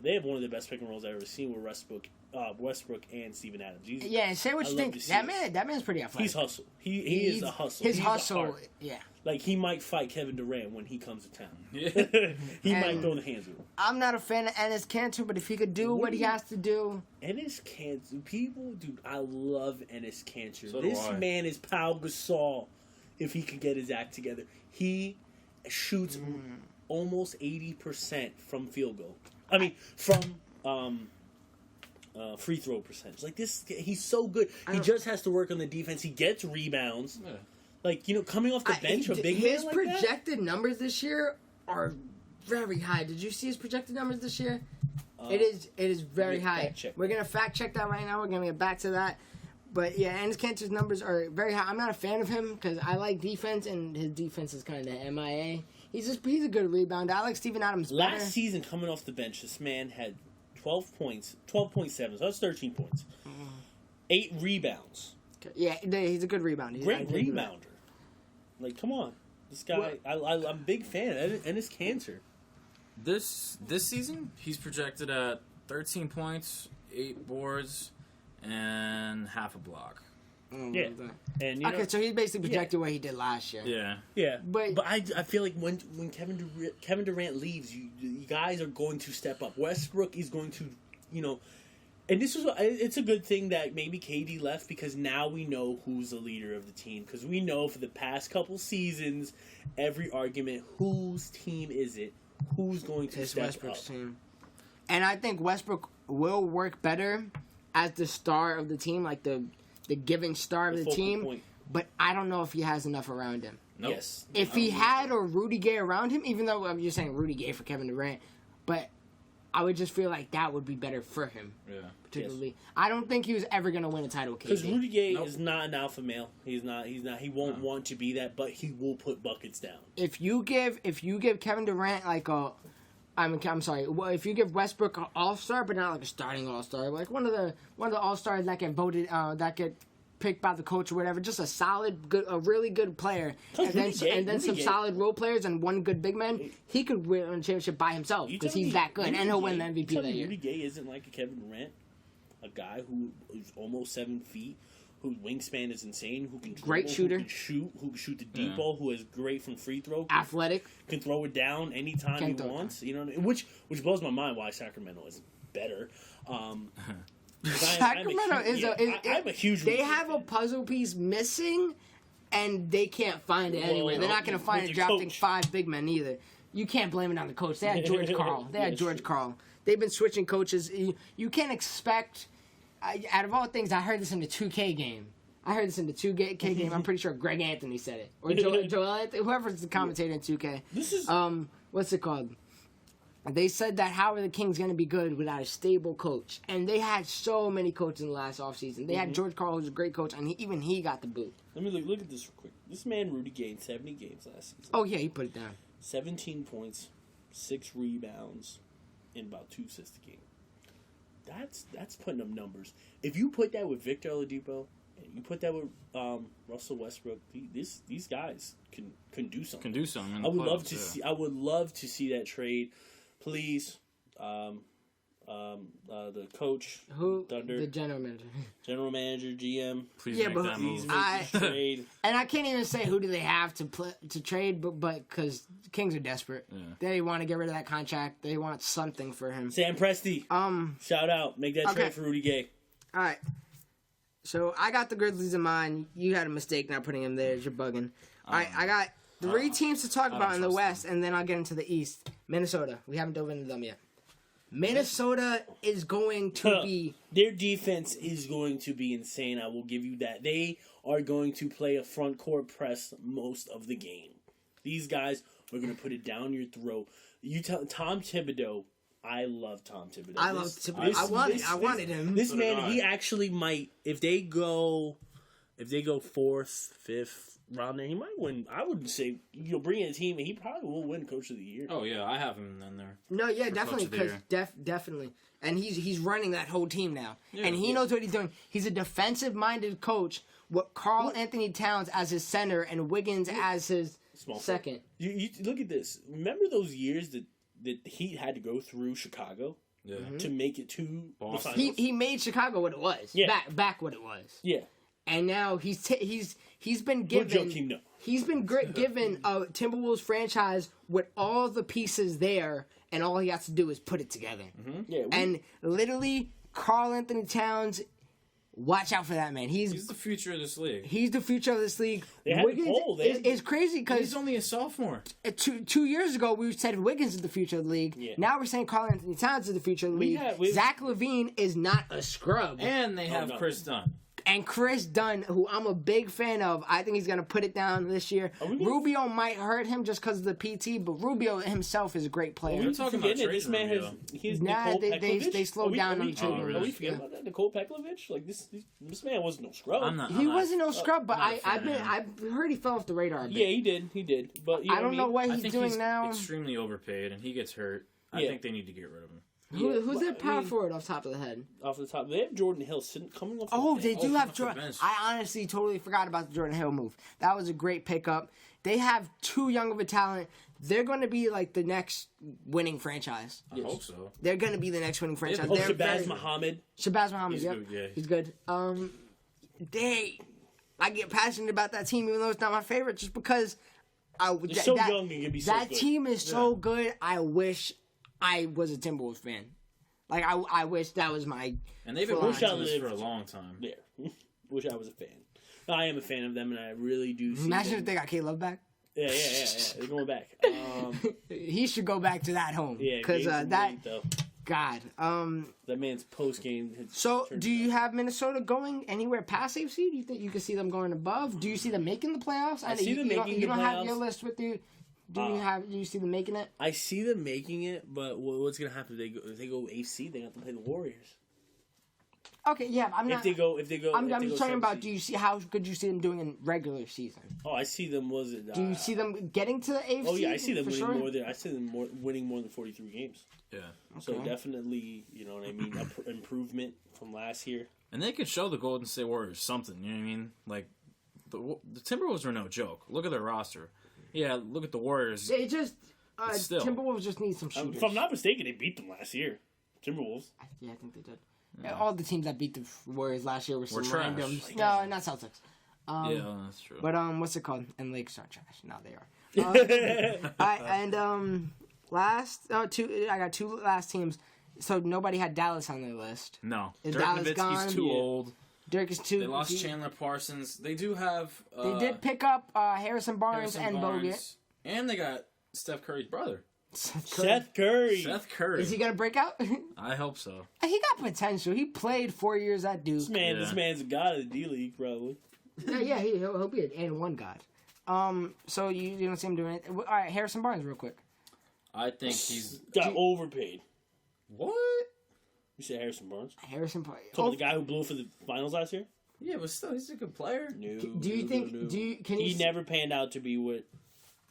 have one of the best pick and rolls I've ever seen with Westbrook and Steven Adams. And say what you think. That man's pretty athletic. He's hustle. He is a hustle. His hustle, yeah. Like, he might fight Kevin Durant when he comes to town. He might throw the hands with him. I'm not a fan of Enes Kanter, but if he could do what he has to do... Enes Kanter, dude, I love Enes Kanter. So this man is Pau Gasol if he could get his act together. He shoots almost 80% from field goal. I mean, from... free throw percentage. Like this, he's so good. He just has to work on the defense. He gets rebounds. Yeah. Like, coming off the bench, a big man like his projected numbers this year are very high. Did you see his projected numbers this year? It is very high. We're gonna fact check that right now. We're gonna get back to that. But yeah, Enes Kanter's numbers are very high. I'm not a fan of him because I like defense, and his defense is kind of MIA. He's a good rebounder. I like Steven Adams better. Last season, coming off the bench, this man had 12 points, 12.7, so that's 13 points. 8 rebounds. Yeah, he's a good rebounder. Great rebounder. Like, come on. This guy, I'm a big fan of Enes Kanter. This season, he's projected at 13 points, 8 boards, and half a block. Yeah. And, so he's basically projected what he did last year. Yeah. Yeah. But I feel like when Kevin Durant leaves, you guys are going to step up. Westbrook is going to, and it's a good thing that maybe KD left because now we know who's the leader of the team. Because we know for the past couple seasons, every argument, whose team is it? Who's going to step Westbrook's up? Team. And I think Westbrook will work better as the star of the team, like the giving star of the team. Point. But I don't know if he has enough around him. Nope. Yes. If he had a Rudy Gay around him, even though I'm just saying Rudy Gay for Kevin Durant, but I would just feel like that would be better for him. Yeah. Particularly. Yes. I don't think he was ever going to win a title. Because Rudy Gay is not an alpha male. He's not. He won't want to be that, but he will put buckets down. If you give Kevin Durant like a... I'm sorry. Well, if you give Westbrook an all-star, but not like a starting all-star, like one of the all-stars that get voted, that get picked by the coach or whatever, just a really good player, and then some solid role players and one good big man, he could win a championship by himself because he's that good, and he'll win the MVP that year. Rudy Gay isn't like a Kevin Durant, a guy who's almost 7 feet. Whose wingspan is insane, who can dribble, great shooter, who can shoot the deep ball, who is great from free throw, athletic, can throw it down anytime he wants. You know what I mean? Which blows my mind why Sacramento is better. Sacramento I'm a huge. They have a puzzle piece missing, and they can't find it anywhere. They're not going to find it drafting 5 big men either. You can't blame it on the coach. They had George Karl. They've been switching coaches. You can't expect. Out of all things, I heard this in the 2K game. I'm pretty sure Greg Anthony said it. Or Joel Anthony, whoever's the commentator in 2K. This is... what's it called? They said that how are the Kings going to be good without a stable coach? And they had so many coaches in the last offseason. They had George Karl, who's a great coach, and even he got the boot. Let me look at this real quick. This man, Rudy, gained 70 games last season. Oh, yeah, he put it down. 17 points, 6 rebounds, and about 2 assists a game. That's putting up numbers. If you put that with Victor Oladipo, and you put that with Russell Westbrook, these guys can do something. Can do something. I would love to see. I would love to see that trade. Please, the coach, Thunder, the general manager, GM. Please yeah, make but that move. Trade. And I can't even say who do they have to trade, but because Kings are desperate, they want to get rid of that contract. They want something for him. Sam Presti. Shout out. Make that trade for Rudy Gay. All right. So I got the Grizzlies in mind. You had a mistake not putting them there. You're bugging. All right, I got 3 teams to talk about in the West, and then I'll get into the East. Minnesota. We haven't dove into them yet. Minnesota is going to be... Their defense is going to be insane. I will give you that. They are going to play a front court press most of the game. These guys are going to put it down your throat. You tell Tom Thibodeau. I love Tom Thibodeau. I wanted him. This man, he actually might. If they go 4th, 5th round, there, he might win. I would say you'll bring in a team, and he probably will win Coach of the Year. Oh yeah, I have him in there. No, yeah, definitely, because definitely, and he's running that whole team now, and he knows what he's doing. He's a defensive-minded coach with Karl Anthony Towns as his center and Wiggins as his second. You look at this. Remember those years that the Heat had to go through Chicago to make it to the finals? He made Chicago what it was. Yeah. Back what it was. Yeah. And now he's been given given a Timberwolves franchise with all the pieces there, and all he has to do is put it together. Mm-hmm. Yeah. And literally, Karl Anthony Towns. Watch out for that man. He's the future of this league. He's the future of this league. Wiggins is crazy because he's only a sophomore. 2 years ago, we said Wiggins is the future of the league. Yeah. Now we're saying Karl Anthony Towns is the future of the league. Zach LaVine is not a scrub. And they have Chris Dunn. And Chris Dunn, who I'm a big fan of, I think he's going to put it down this year. Rubio might hurt him just because of the PT, but Rubio himself is a great player. We're talking about this man Rubio. They slowed down on the trading. Are we forgetting about that? Nicole Pekovic? Like this man wasn't no scrub. He wasn't no scrub, but I heard he fell off the radar a bit. Yeah, he did. But I don't know what he's doing now. Extremely overpaid, and he gets hurt. I think they need to get rid of him. Who's their power forward off the top of the head? Off the top, they have Jordan Hill coming off. They do have Jordan. I honestly totally forgot about the Jordan Hill move. That was a great pickup. They have too young of a talent. They're going to be like the next winning franchise. I hope so. They're going to be the next winning franchise. Shabazz Muhammad. He's good. Yeah. He's good. I get passionate about that team, even though it's not my favorite, just because young and can be so that good. team is so good. I wish I was a Timberwolves fan. Like, I wish that was my... And they've been watching this for a long time. Yeah. Wish I was a fan. I am a fan of them, and I really do see Imagine if they got K-Love back. Yeah. They're going back. He should go back to that home. Yeah, because that... God. That man's post-game... So, do you have Minnesota going anywhere past AFC? Do you think you can see them going above? Do you see them making the playoffs? I see them making the playoffs. You don't have your list with you... Do you see them making it? I see them making it, but what's gonna happen if they go AFC? They have to play the Warriors. Okay, yeah, I'm not. If they go, I'm just talking about. Do you see how could you see them doing in regular season? Oh, I see them. Do you see them getting to the AFC? Oh yeah, I see them winning more than. I see them winning more than 43 games. Yeah. So definitely, you know what I mean, improvement from last year. And they could show the Golden State Warriors something. You know what I mean? Like the Timberwolves are no joke. Look at their roster. Yeah, look at the Warriors. They just Timberwolves just need some shooters. If I'm not mistaken, they beat them last year. Timberwolves. Yeah, I think they did. Yeah. All the teams that beat the Warriors last year were some trash. randoms. No, not Celtics. Yeah, that's true. But what's it called? And Lakers aren't trash. No, they are. Last two. I got 2 last teams. So nobody had Dallas on their list. No, Is Dirk Dallas Nowitzki's gone? too old. Dirk is too. They lost Chandler Parsons. They do have. They did pick up Harrison Barnes and Bogut. And they got Steph Curry's brother. Seth Curry. Is he gonna break out? I hope so. He got potential. He played 4 years at Duke. This man's a god of the D League, probably. Yeah, he'll be an and one god. So you don't see him doing it. All right, Harrison Barnes, real quick. I think he's got overpaid. What? You said Harrison Barnes? Harrison Barnes. The guy who blew for the finals last year? Yeah, but still, he's a good player. Do you think? He never panned out to be what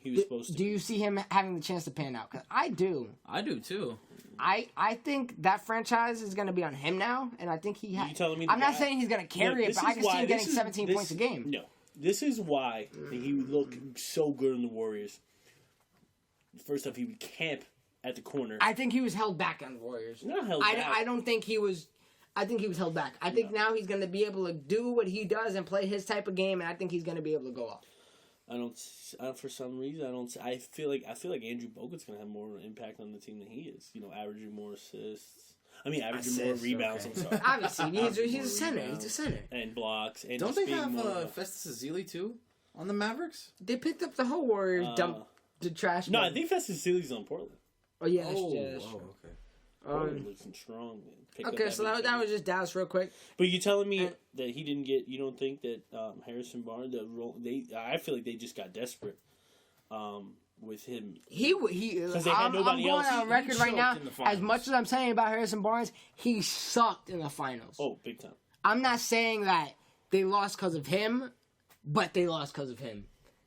he was supposed to. Do you see him having the chance to pan out? Because I do. I do too. I think that franchise is going to be on him now, and I think he has. I'm not saying he's going to carry it, but I can see him getting 17 points a game. No. This is why he would look so good in the Warriors. First off, he would camp at the corner. I think he was held back on the Warriors. Not held back. I don't think he was. I think he was held back. I think now he's going to be able to do what he does and play his type of game, and I think he's going to be able to go off. For some reason, I feel like Andrew Bogut's going to have more impact on the team than he is. Averaging more assists. Averaging more rebounds. Okay. I'm sorry. Obviously, he's a center. He's a center. And blocks. And don't they have Festus Ezeli too on the Mavericks? They picked up the whole Warriors dump the trash. No, I think Festus Ezeli's on Portland. Oh yeah, that's true. Okay. Portland looking strong. Okay, so that was just Dallas real quick. But you telling me that he didn't get? You don't think that Harrison Barnes? I feel like they just got desperate with him. I'm going on record right now. As much as I'm saying about Harrison Barnes, he sucked in the finals. Oh, big time. I'm not saying that they lost because of him, but they lost because of him.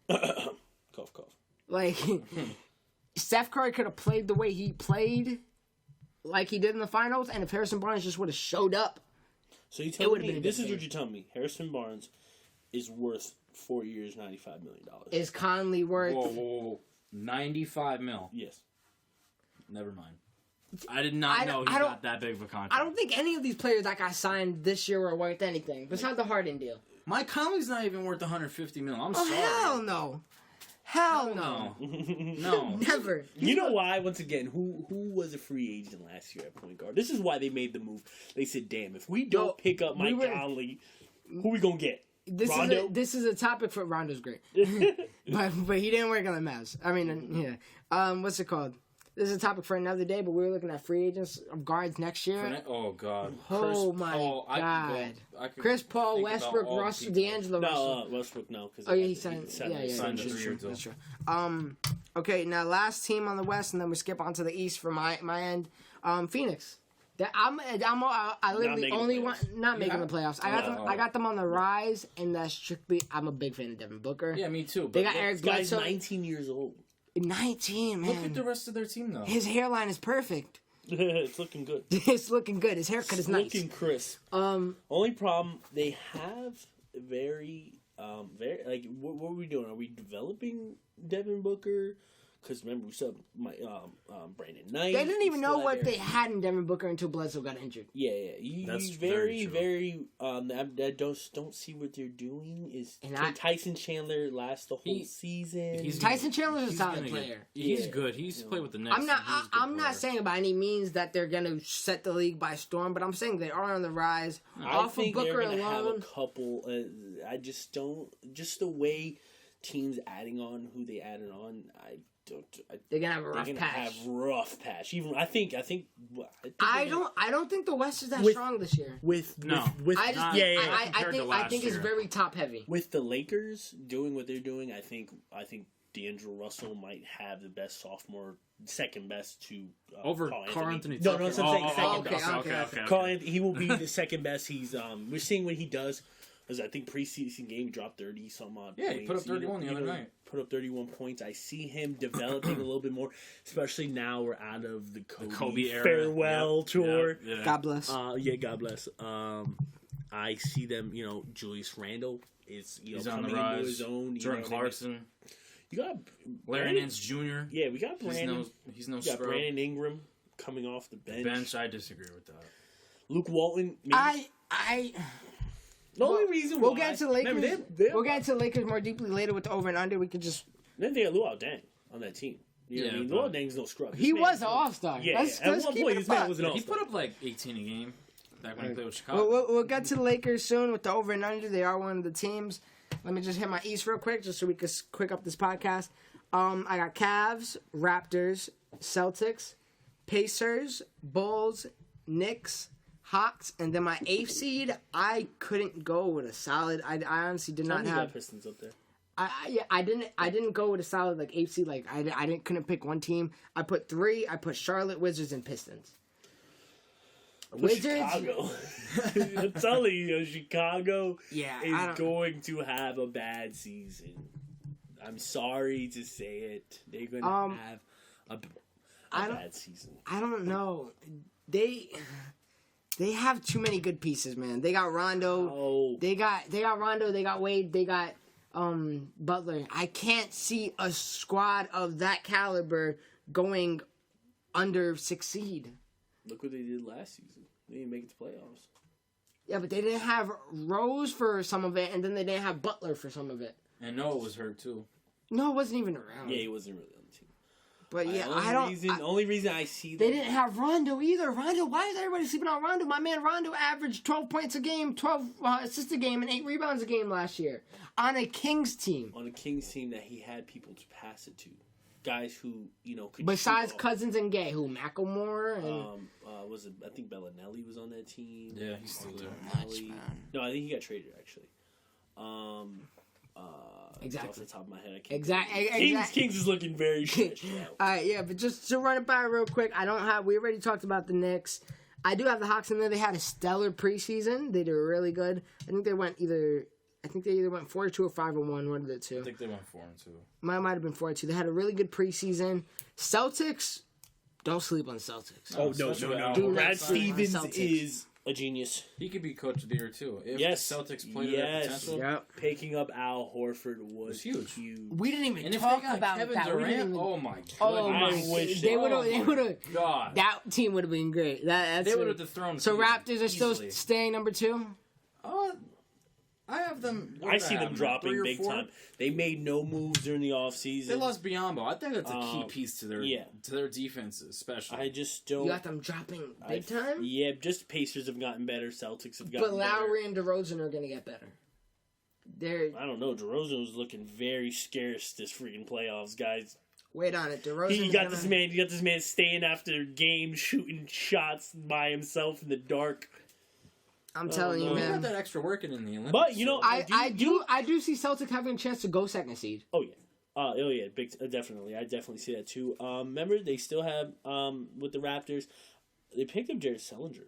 Cough, cough. Like Steph Curry could have played the way he played. Like he did in the finals, and if Harrison Barnes just would have showed up, so you tell me this is what you're telling me. Harrison Barnes is worth 4 years, $95 million. Is Conley worth? Whoa. 95 mil. Yes. Never mind. I did not know he got that big of a contract. I don't think any of these players that got signed this year were worth anything besides the Harden deal. Mike Conley's not even worth 150 mil. I'm sorry. Hell no. Hell no. No. Never. You know why? Once again, who was a free agent last year at point guard? This is why they made the move. They said, "Damn, if we don't pick up Mike Conley, who we gonna get?" Rondo? This is a topic for Rondo's great, but he didn't work on the Mavs. I mean, yeah. What's it called? This is a topic for another day, but we were looking at free agents of guards next year. Oh, God. Oh, my God. Chris Paul, Westbrook, Russell, D'Angelo Russell. No, Westbrook, no. Oh, yeah, he signed. Yeah, signed a 3-year deal. That's true. Okay, now last team on the West, and then we skip on to the East for my end. Phoenix. I literally only want not making the playoffs. I got them on the rise, and that's strictly. I'm a big fan of Devin Booker. Yeah, me too. They got Eric Bledsoe. 19 years old. 19, man. Look at the rest of their team, though. His hairline is perfect. It's looking good. It's looking good. His haircut is nice. Looking crisp. Only problem, they have very like, what are we doing? Are we developing Devin Booker? Because remember, we saw Brandon Knight. They didn't even know what they had in Devin Booker until Bledsoe got injured. Yeah. He's very. I don't see what they're doing. Can Tyson Chandler last the whole season? Tyson Chandler's a solid player. He's good. He's played with the Knicks. I'm not saying by any means that they're gonna set the league by storm, but I'm saying they are on the rise. I think they're gonna have a couple. I just don't. Just the way teams adding on who they added on. They're gonna have a rough patch. Even I think. I don't think the West is that strong this year. I think it's very top heavy. With the Lakers doing what they're doing, I think D'Angelo Russell might have the best sophomore, second best to over Carl Anthony. No, that's what I'm saying. Second best. Okay. Carl Anthony, he will be the second best. He's we're seeing what he does. Because I think preseason game he dropped 30 some odd points. Yeah, he put up 31 the other night. Put up 31 points. I see him developing a little bit more, especially now we're out of the Kobe era. Farewell tour. Yeah. God bless. God bless. I see them. Julius Randle is he's coming on the rise. Into his own. Jordan Clarkson. You got Larry Nance Jr. Yeah, we got Brandon. He's no you got Brandon Ingram coming off the bench. I disagree with that. Luke Walton. Maybe. The only reason we'll get into the Lakers. We'll get into the Lakers more deeply later with the over and under. We could just. Then they got Luol Deng on that team. You know what I mean? Luol Deng's no scrub. He was an all-star. Yeah. At one point, this man was an all-star. He put up like 18 a game back when he played with Chicago. We'll get to the Lakers soon with the over and under. They are one of the teams. Let me just hit my East real quick, just so we can quick up this podcast. I got Cavs, Raptors, Celtics, Pacers, Bulls, Knicks, Hawks, and then my 8th seed, I couldn't go with a solid. I honestly did not have Pistons up there. I didn't go with a solid like 8th seed. Like I couldn't pick one team. I put 3. I put Charlotte, Wizards, and Pistons. Wizards. Chicago. I'm telling you, Chicago is going to have a bad season. I'm sorry to say it. They're going to have a bad season. I don't know. They have too many good pieces, man. They got Rondo. Oh. They got Rondo. They got Wade. They got Butler. I can't see a squad of that caliber going under 6 seed. Look what they did last season. They didn't make it to playoffs. Yeah, but they didn't have Rose for some of it, and then they didn't have Butler for some of it. And Noah was hurt too. No, it wasn't even around. Yeah, he wasn't really on the team. But yeah, The only reason I see they didn't have Rondo either. Rondo, why is everybody sleeping on Rondo? My man Rondo averaged 12 points a game, 12 assists a game, and 8 rebounds a game last year on a Kings team. On a Kings team that he had people to pass it to. Guys who, could Besides shoot Cousins and Gay, who McElmore and was it? I think Bellinelli was on that team. Yeah, he's still there. No, I think he got traded actually. Exactly. Off the top of my head, I can't. Exactly. Kings is looking very stretched out. All right, yeah, but just to run it by real quick, we already talked about the Knicks. I do have the Hawks in there. They had a stellar preseason. They did really good. I think they either went 4-2 or 5-1. One of the two. I think they went 4-2. Might have been 4-2. They had a really good preseason. Celtics, don't sleep on the Celtics. Oh no! Brad Stevens is a genius. He could be coach of the year too. If the Celtics played to their potential. Yep. Picking up Al Horford was huge. We didn't even And if talk they got about Kevin that. Durant, oh my god! Oh my! I wish They would have. God, That team would have been great. They would have dethroned. So Cleveland Raptors are still easily. staying number 2. I have them. I see them dropping big time. They made no moves during the offseason. They lost Biombo. I think that's a key piece to their defense, especially. I just don't. You got them dropping big time. Yeah, just Pacers have gotten better. Celtics have gotten But Lowry and DeRozan are going to get better. I don't know. DeRozan was looking very scarce this freaking playoffs, guys. Wait on it. DeRozan. You got this man staying after games, shooting shots by himself in the dark. I'm telling you, We man. got that extra working in the Olympics. But I do see Celtics having a chance to go second seed. Oh yeah. Definitely. I definitely see that too. Remember they still have with the Raptors, they picked up Jared Sellinger.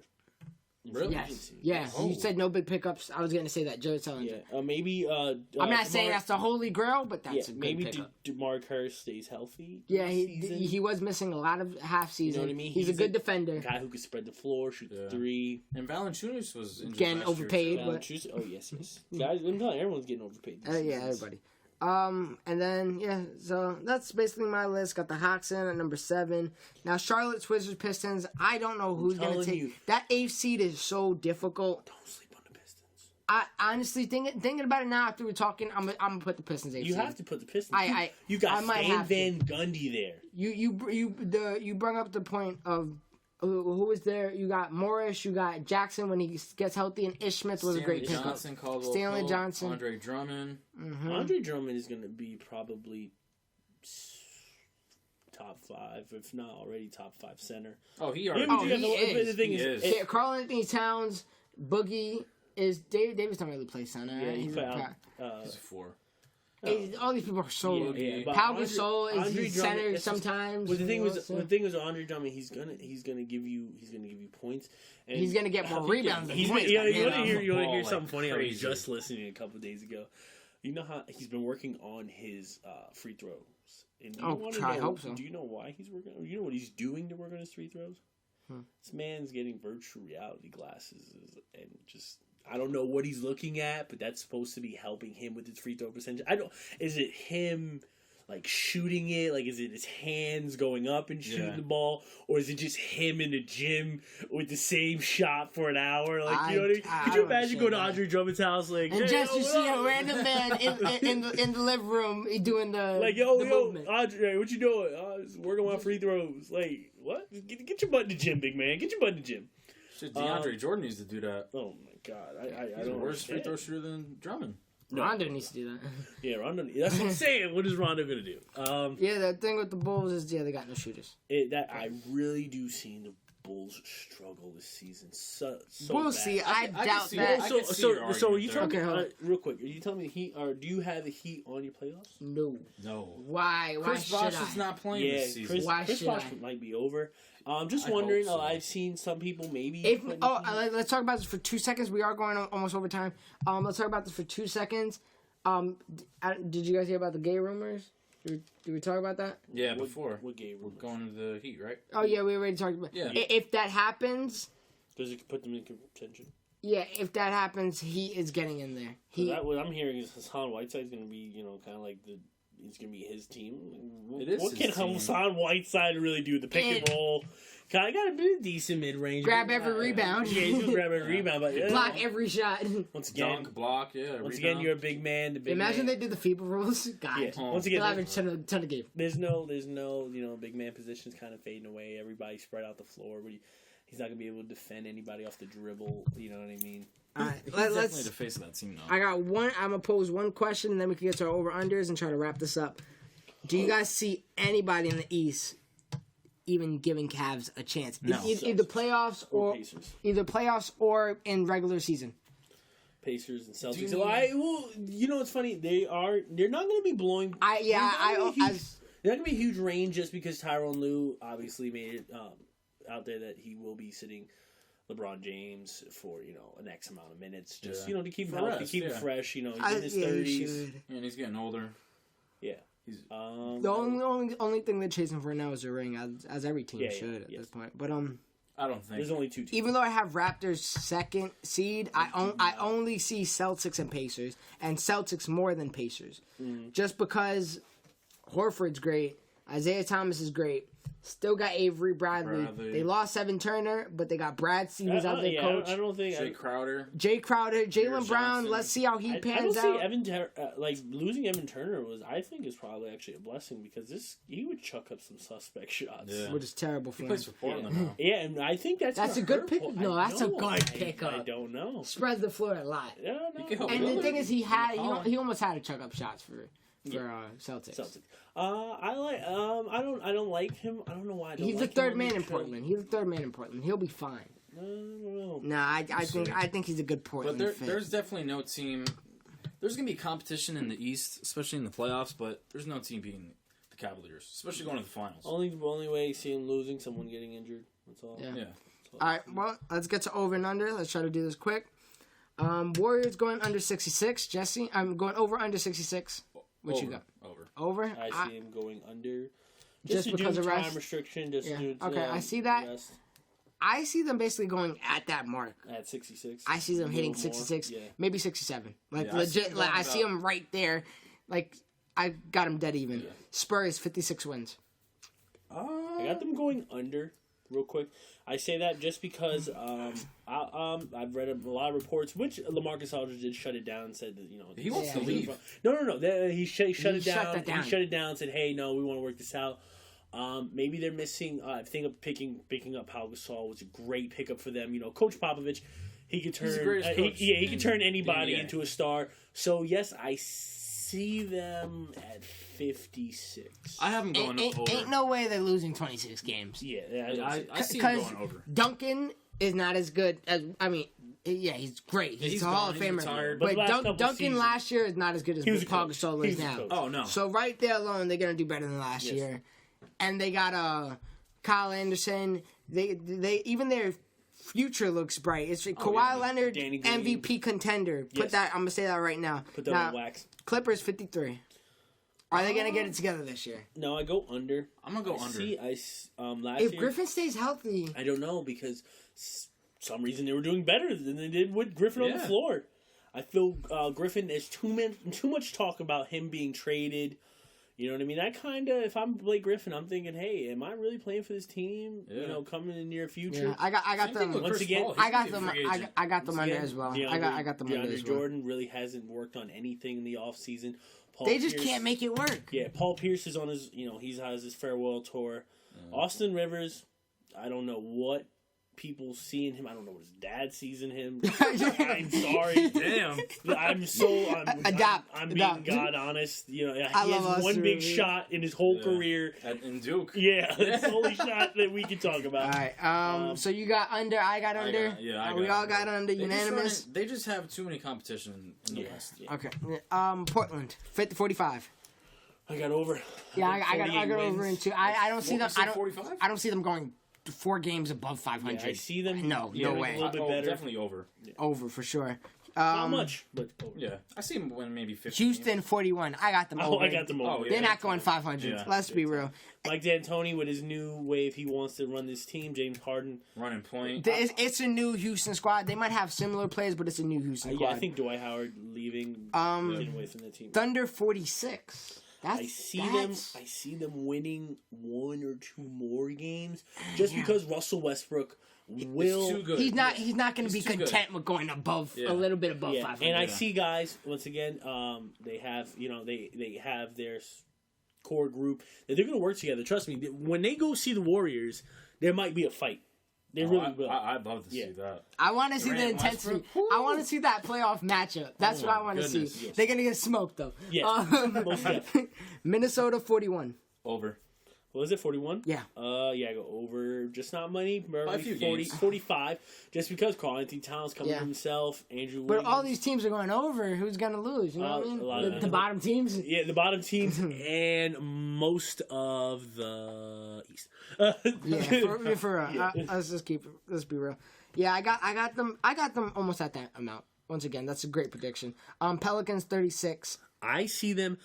Really? Yes. Yeah. You said no big pickups. I was going to say that Jared Sellinger. Yeah. Maybe. I'm not saying that's the holy grail, but that's a good maybe pickup. DeMarcus stays healthy. Yeah, he was missing a lot of half season. You know what I mean? He's a good defender. Guy who could spread the floor, shoot the three. And Valanciunas was injured Getting last year, overpaid. too. Oh yes. Guys, I'm telling you, everyone's getting overpaid. Yeah, everybody. And then so that's basically my list. Got the Hawks in at number 7. Now Charlotte's Wizards Pistons. I don't know who's gonna take that 8th seed. Is so difficult. Don't sleep on the Pistons. I honestly thinking about it now after we're talking, I'm gonna put the Pistons 8th seed. You have to put the Pistons. You I got might Stan have Van Gundy there. You bring up the point of who was there. You got Morris. You got Jackson when he gets healthy, and Ish Smith was a great pickup. Stanley Johnson, Andre Drummond. Mm-hmm. Andre Drummond is going to be probably top 5, if not already top 5 center. Oh, he already. The thing is. Karl Anthony Towns, Boogie is Davis don't really play center. Yeah, He's He's a 4. All these people are so. Pau Gasol is center sometimes. Well, the thing was Andre Drummond. He's gonna give you points. And he's gonna get more rebounds. You want to hear something funny? I was just listening a couple days ago. You know how he's been working on his free throws. And I hope so. Do you know why he's working? You know what he's doing to work on his free throws? This man's getting virtual reality glasses and just. I don't know what he's looking at, but that's supposed to be helping him with his free throw percentage. Is it him like shooting it? Like, is it his hands going up and shooting the ball, or is it just him in the gym with the same shot for an hour? Like, you know what I mean? Could you imagine going to Andre Drummond's house, like, and just you see a random man in the living room doing the movement. Andre, what you doing? I was working on free throws. Like, what? Get your butt in the gym, big man. Get your butt in the gym. Shit, DeAndre Jordan needs to do that. Oh my God, I He's don't. a worse free throw shooter than Drummond. Rondo needs to do that. Yeah, Rondo. That's what I'm saying. What is Rondo gonna do? The thing with the Bulls is they got no shooters. I really do see the Bulls struggle this season. So we'll bad. see. I doubt see that. So are you telling me? Okay, real quick, are you telling me do you have the Heat on your playoffs? No. Why? Chris Why Bosh should is not playing this season. Chris Bosh might be over. I'm just wondering. So. I've seen some people maybe. Let's talk about this for 2 seconds. We are going almost over time. Let's talk about this for 2 seconds. Did you guys hear about the gay rumors? Did we talk about that? Yeah, before. What game? We're going to the Heat, right? Oh yeah, we already talked about. Yeah. If that happens, Does it put them in contention? yeah, if that happens, he is getting in there. What I'm hearing is Hassan Whiteside's going to be, kind of like it's going to be his team. It is What his can team. Hassan Whiteside really do? The pick and roll. I got a bit of decent mid range. Grab every rebound. Yeah, he's gonna grab every rebound, but Block every shot. once again, Dunk, block, yeah. once rebound. again, you're a big man. The big Imagine man. they did the FIBA rules. God, Yeah. Once they'll again, have a ton of game. there's no, big man positions kind of fading away. Everybody spread out the floor. But he's not gonna be able to defend anybody off the dribble. You know what I mean? All right, He's definitely let's. the face of that team, though. I got one. I'm gonna pose one question, and then we can get to our over unders and try to wrap this up. Do you guys see anybody in the East even giving Cavs a chance? No. Either playoffs or Pacers. either playoffs or in regular season. Pacers and Celtics. you So mean- it's funny. They're not going to be blowing. They're not going to be a huge range just because Tyronn Lue obviously made it out there that he will be sitting LeBron James for an X amount of minutes, just to keep him For healthy, rest, keep him yeah. fresh. He's in his 30s. And he's getting older. Yeah. He's The only thing they're chasing for now is a ring, as every team should at this point. But I don't think. There's only two teams. even though I have Raptors second seed, I only see Celtics and Pacers, and Celtics more than Pacers, just because Horford's great, Isaiah Thomas is great. Still got Avery Bradley. They lost Evan Turner, but they got Brad Stevens out there, coach. I don't think Jay Crowder. Jay Crowder, Jaylen Brown. Johnson. Let's see how he I pans don't out. see losing Evan Turner I think is probably actually a blessing because he would chuck up some suspect shots. Yeah. Which is terrible for He him. plays for Portland now. Yeah, and I think that's That's gonna a good hurt pick. Paul. No, I that's a know. good pickup. I don't know. Spreads the floor a lot. I don't know. He can help And the Lillard. thing is, he almost had to chuck up shots for Celtics. Celtics. I don't like him. I don't know why. I don't He's like the him third on man this in show. Portland. He's the third man in Portland. He'll be fine. I don't know. No, I think he's a good Portland But fit. there's definitely no team. There's gonna be competition in the East, especially in the playoffs. But there's no team beating the Cavaliers, especially going to the finals. Only way you see him losing, someone getting injured. That's all. Yeah. Yeah. All right, well, let's get to over and under. Let's try to do this quick. Warriors going under 66. Jesse, I'm going over under 66. What you got? Over. Over? I see him going under. Just to because do of time rest? restriction. Just Yeah. due to, Okay, I see that. rest I see them basically going at that mark. at 66. I see them A hitting little more. 66, Yeah. maybe 67. Like Yeah, I see legit, them like going I see about- them right there. Like I got them dead even. Yeah. Spurs 56 wins. I got them going under. Real quick, I say that just because I've read a lot of reports, which LaMarcus Aldridge did shut it down and said that He wants to Yeah. leave. No. He shut it shut down. that down. He shut it down and said, "Hey, no, we want to work this out." Maybe they're missing. I think of picking up Pau Gasol was a great pickup for them. Coach Popovich, he could turn. He's the greatest coach he could turn in anybody the NBA. into a star. So yes, I see them at 56. I have him going over. Ain't no way they're losing 26 games. Yeah, I see him Because going over. Duncan is not as good as yeah, he's great. He's a Hall of gone. He's Famer. retired. But But the last couple Duncan seasons- last year is not as good as He was a Paul coach. Gasol He is was a now. coach. Oh no. So right there alone, they're gonna do better than last Yes. year. And they got Kyle Anderson. They even their future looks bright. It's Kawhi yeah. Leonard, Danny Green. MVP contender. Put Yes. that. I'm gonna say that right now. Put that Now, on wax. Clippers 53. Are they gonna get it together this year? No, I go under. I'm gonna go I under. see. Last If year. Griffin stays healthy, I don't know because some reason they were doing better than they did with Griffin on the Yeah. floor. I feel Griffin. There's too much talk about him being traded. You know what I mean? I kind of, if I'm Blake Griffin, I'm thinking, hey, am I really playing for this team? Yeah. Coming in the near future. yeah, I got Same thing them. with Once Chris again, Paul. He's I got gonna be a them. free agent. I got them Once under again, as well. DeAndre- I got them under DeAndre as well. Jordan really hasn't worked on anything in the offseason. They just can't make it work. Yeah, Paul Pierce is on his, he has his farewell tour. Austin Rivers, I don't know what people see in him. I don't know what his dad sees in him. I'm sorry. Damn. I'm being Adopt. God honest. He love has one Austin big Rivers. shot in his whole Yeah. career. In Duke. Yeah, it's the only shot that we can talk All about. right. So you got under. I got under. We all got under. Unanimous. They just have too many competition in the West. Yeah. Okay. Portland 45. I got over. Yeah, I got 48 over wins. into. I don't see them. I don't. 45? I don't see them going 4 games above 500. Yeah, I see them. No Yeah, way. a little bit better. Definitely over. Over for sure. Not much, but Yeah, I see him win maybe 50. Houston 41. I got them over. I got them over. Oh, They're yeah. not going 500. Yeah. Let's be real. Mike D'Antoni with his new way, if he wants to run this team, James Harden. Running point. It's a new Houston squad. They might have similar players, but it's a new Houston squad. Yeah, I think Dwight Howard leaving getting away from the team. Thunder 46. I see them winning 1 or 2 more games just because Russell Westbrook will. Too good. He's not going to be too good. content with going above a little bit above 500. And I see guys once again. They have they have their core group that they're going to work together. Trust me. When they go see the Warriors, there might be a fight. They really will. I'd love to see that. I want to see the Durant, intensity. Westbrook. I want to see that playoff matchup. That's what I want to see. yes. They're going to get smoked, though. Yes. Most definitely. Minnesota 41. Over. What was it, 41? Yeah. I go over, just not money, By a maybe few 40, games. 45, just because Karl Anthony Towns coming to himself, Andrew But Wiggins. all these teams are going over. Who's going to lose? You know what I mean? a lot of The them. bottom teams? Yeah, the bottom teams and most of the East. Yeah, for real. Let's be real. Yeah, I got them almost at that amount. Once again, that's a great prediction. Pelicans 36. I see them.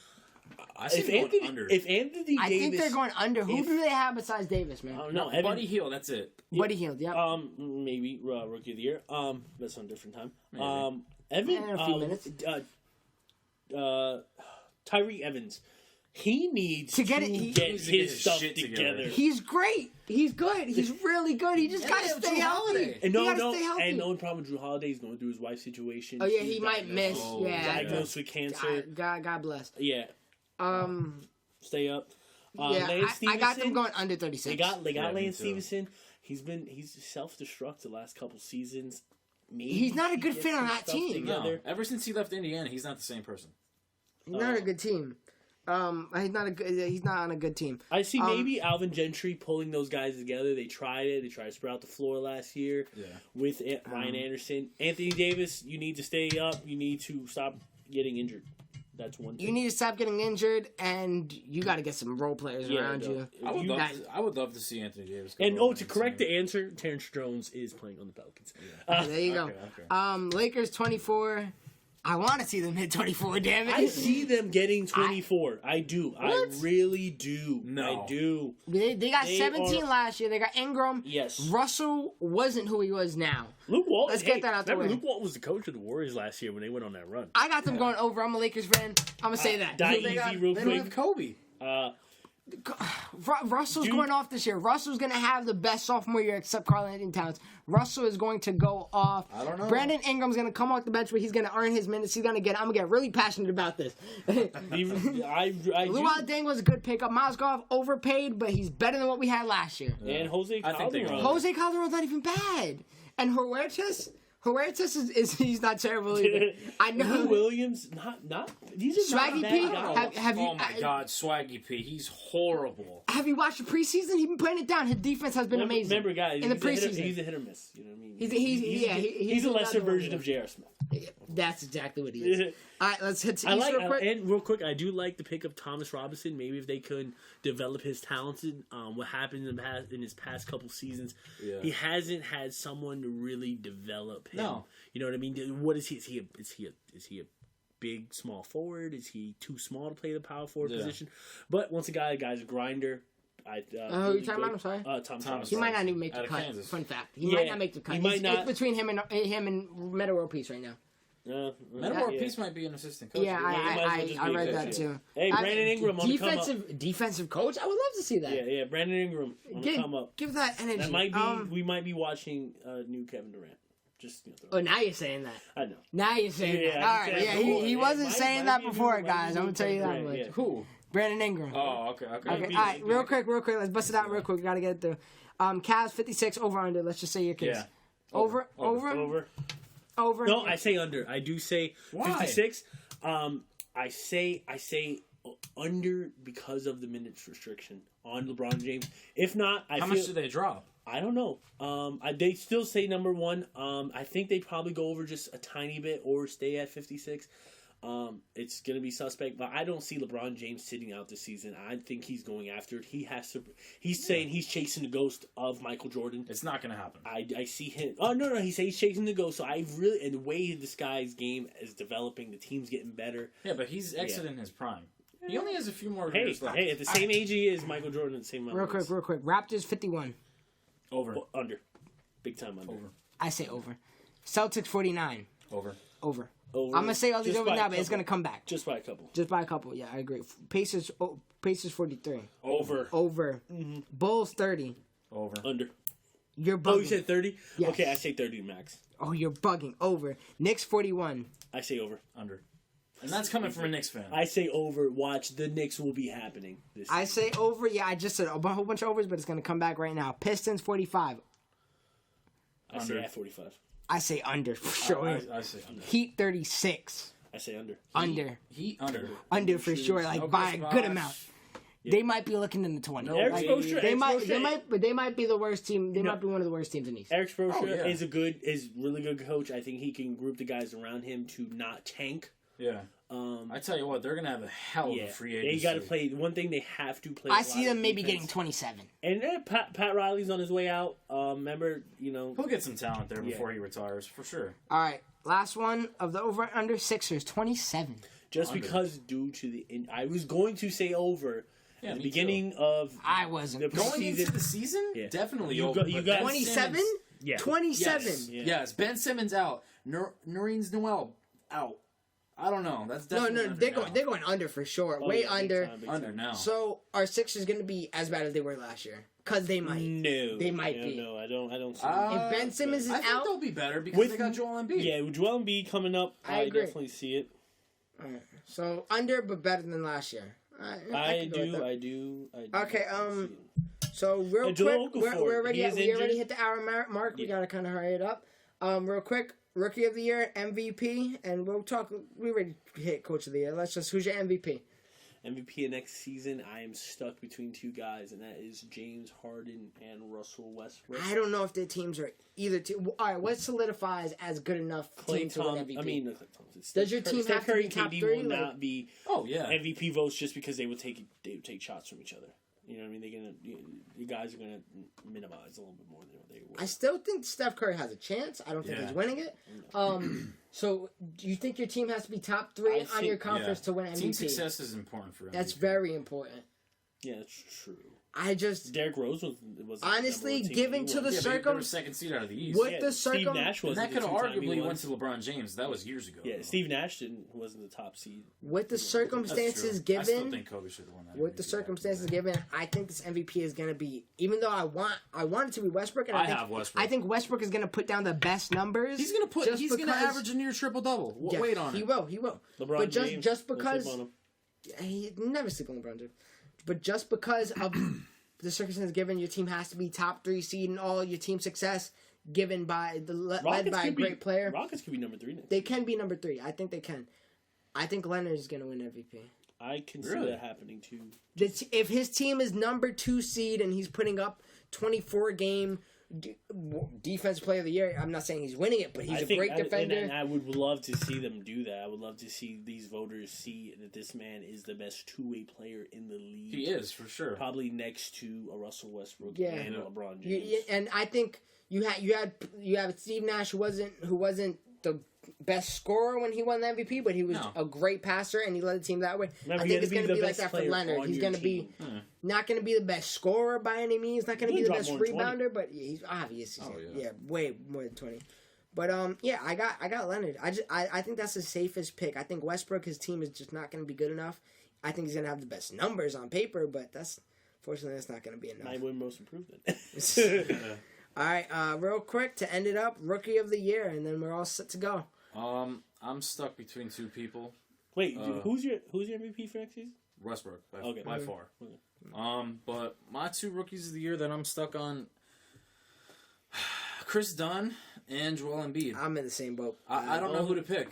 I see them going under. If Anthony Davis, I think they're going under. Who do they have besides Davis, man? no, Buddy Hield, that's it. Buddy Hield, yeah. maybe rookie of the year. That's on a different time. Maybe. Evan, In a few minutes. Tyree Evans, he needs To get to it- he get needs to get his his stuff shit together. together. He's great. He's good. He's really good. He just got to Drew stay healthy. Holiday. And He gotta stay healthy. and the only problem with Drew Holiday is going through his wife's situation. Oh yeah, She's he might miss. Oh, diagnosed with cancer. God bless. Yeah, stay up. Yeah, Lance I got them Stevenson, going under 36. They got me Lance too. Stevenson. He's self-destruct the last couple seasons. Maybe He's not a he good gets fit on his that stuff team. No, together. ever since he left Indiana, he's not the same person. He's not a good team. He's not on a good team. I see maybe Alvin Gentry pulling those guys together. They tried it. They tried to spread out the floor last year with Ryan Anderson. Anthony Davis, you need to stay up. You need to stop getting injured. That's one thing. You need to stop getting injured, and you got to get some role players around you. I would love to see Anthony Davis. Go And over to correct the answer, Terrence Jones is playing on the Pelicans. There you go. Okay. Lakers 24. I want to see them hit 24. Damn it! I see them getting 24. I do. What? I really do. No. I do. They got They 17 are- last year. They got Ingram. Yes. Russell wasn't who he was now. Luke Walton. Let's get that out the remember way. Luke Walton was the coach of the Warriors last year when they went on that run. I got them going over. I'm a Lakers fan. I'm gonna say that. Die They got- easy real They don't quick. have Kobe. Russell's Dude. going off this year. Russell's going to have the best sophomore year except Karl Anthony Towns. Russell is going to go off. I don't know. Brandon Ingram's going to come off the bench, but he's going to earn his minutes. I'm going to get really passionate about this. I Luol Deng was a good pickup. Mozgov overpaid, but he's better than what we had last year. and Jose I think they Calderon. are. Jose Calderon's not even bad. And Huertas is he's not terrible either. I know. Lou Williams, not. These are Swaggy not P? bad guys. Have you- Oh my God, Swaggy P. He's horrible. Have you watched the preseason? He's been playing it down. His defense has been amazing. Remember, guys, in the he's preseason. a hit or miss. You know what I mean? He's a not lesser the version one. of J.R. Smith. That's exactly what he is. All right, let's hit to I East like, real quick. and real quick, I do like the pick of Thomas Robinson. Maybe if they could develop his talents, what happened in his past couple seasons, he hasn't had someone to really develop him. No. You know what I mean? What is he? Is he a big small forward? Is he too small to play the power forward position? But once a guy's a grinder. Who are you talking about? I'm sorry. Thomas. He might not even make the Out of cut. Kansas. Fun fact. He might not make the cut. He might It's not. between him and Meta World Peace right now. Metamore Peace might be an assistant coach. Yeah, he might as well I just be read a that coach, too. Hey, Brandon Ingram on the come up. Defensive coach. I would love to see that. Yeah, Brandon Ingram on the come up. Give that energy. That might be. We might be watching new Kevin Durant. Just Oh, now you're saying that. I know. Now you're saying Yeah, that. I'm All right. saying Yeah, who? he Yeah, wasn't might- saying might that be new- before, might be guys. new I'm gonna tell you that Kevin much. Durant, Who? Brandon Ingram. Oh, okay. Okay, all Maybe. right, real quick, let's bust it out real quick. We gotta get it through. Cavs 56 over under. Let's just say your case. Yeah. Over. Over. No, I say under. I do say Why? 56. I say under because of the minutes restriction on LeBron James. If not, How much do they drop? I don't know. They still say number one. I think they probably go over just a tiny bit or stay at 56. It's going to be suspect, but I don't see LeBron James sitting out this season. I think he's going after it. He has to. He's saying he's chasing the ghost of Michael Jordan. It's not going to happen. I see him. Oh no, he says he's chasing the ghost. So I really, and the way this guy's game is developing, the team's getting better. Yeah, but he's exiting his prime. He only has a few more years left. Hey, at the same age he is, Michael Jordan at the same Real quick. Raptors 51. Over. Under. Big time under. Over. I say over. Celtics 49. Over. I'm gonna say all these over now, but it's gonna come back. Just by a couple. Yeah, I agree. Pacers 43. Over. Mm-hmm. Bulls 30. Over. Under. You're bugging. Oh, you said 30? Yes. Okay, I say 30 max. Oh, you're bugging. Over. Knicks 41. I say over. Under. And that's coming from a Knicks fan. I say over. Watch, the Knicks will be happening this season. I say over. Yeah, I just said a whole bunch of overs, but it's gonna come back right now. Pistons 45. I say at 45. I say under for sure. I say under. Heat 36. I say under. Under. Heat under. Under for sure. Like No by a Chris good Bosh. amount. They might be looking in the 20s. No, Eric Like, Spoelstra- they Spoelstra- might be the worst team. They might be one of the worst teams in the East. Eric Spoelstra yeah. is really good coach. I think he can group the guys around him to not tank. Yeah. I tell you what, they're going to have a hell of a free agency. They got to play. One thing they have to play. I see them maybe getting 27. And Pat Riley's on his way out. Remember, He'll get some talent there before he retires, for sure. All right. Last one of the over under Sixers 27. Just Under. because due to the, I was going to say over. Yeah, at the me beginning of I wasn't. the Going into preseason. the season? Yeah. Definitely You over. got- you but got- Ben 27? Simmons- Yeah. 27. Yes. Yeah. Yes. Ben Simmons out. Nerines Noel out. I don't know. That's definitely under now. They're going under for sure. Oh, Way yeah, big under. time, big Under time. now. So are Sixers going to be as bad as they were last year? Because they might. No, They might be. No, I don't see. If Ben Simmons is I think out, they'll be better because With- they got Joel Embiid. Yeah, with Joel Embiid coming up, I I agree. definitely see it. Alright, so under but better than last year. I can go with that. do. Okay, see it. So real Joel quick, Okafor, we already he is injured. hit the hour mark. We Yeah. gotta kind of hurry it up. Real quick, Rookie of the Year, MVP, and we'll talk. We already hit Coach of the Year. Who's your MVP? MVP of next season, I am stuck between two guys, and that is James Harden and Russell Westbrook. I don't know if their teams are either team. All right, what solidifies as good enough team to win MVP? Clay Thompson. Does your team Steph have to Curry be top KD three? will Like- not be Oh, yeah. MVP votes just because they would take shots from each other. You know what I mean? The guys are gonna minimize a little bit more than what they were. I still think Steph Curry has a chance. I don't think Yeah. he's winning it. So do you think your team has to be top three on your conference to win MVP? Team success is important for MVP. That's very important. Yeah, that's true. I just Derrick Rose was honestly, the number one team given he to won. the they were second seed out of the East. With Yeah, the Steve Nash And was that could have arguably went to LeBron James. That was years ago. Yeah, Steve Nash wasn't the top seed. with the That's circumstances true. I still given, think Kobe should have won that. with the MVP. circumstances given, I think this MVP is gonna be. Even though I want it to be Westbrook, and I think, have Westbrook. I think Westbrook is gonna put down the best numbers. He's gonna just because- average a near triple double. Yeah, Wait on he it. will. He will. LeBron But James, just don't because sleep on him. he never sleep on LeBron James. But just because of the circumstances given, your team has to be top 3 seed in all your team success given by led by a could be- great player. Rockets could be number 3 next. They can be number 3. I think they can. I think Leonard is going to win MVP. I can see Really? that happening too. If his team is number 2 seed and he's putting up 24 game defense player of the year, I'm not saying he's winning it, but he's a great defender. And I would love to see them do that. I would love to see these voters see that this man is the best two-way player in the league. He is for sure. Probably next to a Russell Westbrook Yeah. and a LeBron James. And I think you had Steve Nash who wasn't the best scorer when he won the MVP, but he was No. a great passer and he led the team that way. Remember, I you think gotta it's be going to the be like best that for player Leonard. on He's your going to be team. not going to be the best scorer by any means. Not going to He'll be the drop best more than 20. rebounder, but he's obviously Oh, yeah. way more than 20. But yeah, I got Leonard. I think that's the safest pick. I think Westbrook, his team is just not going to be good enough. I think he's going to have the best numbers on paper, but fortunately that's not going to be enough. Might win most improved then. All right, real quick to end it up, Rookie of the Year, and then we're all set to go. I'm stuck between two people. Wait, who's your MVP for next season? Westbrook, Okay. by far. Okay. But my 2 rookies of the year that I'm stuck on, Chris Dunn and Joel Embiid. I'm in the same boat. I don't know who to pick.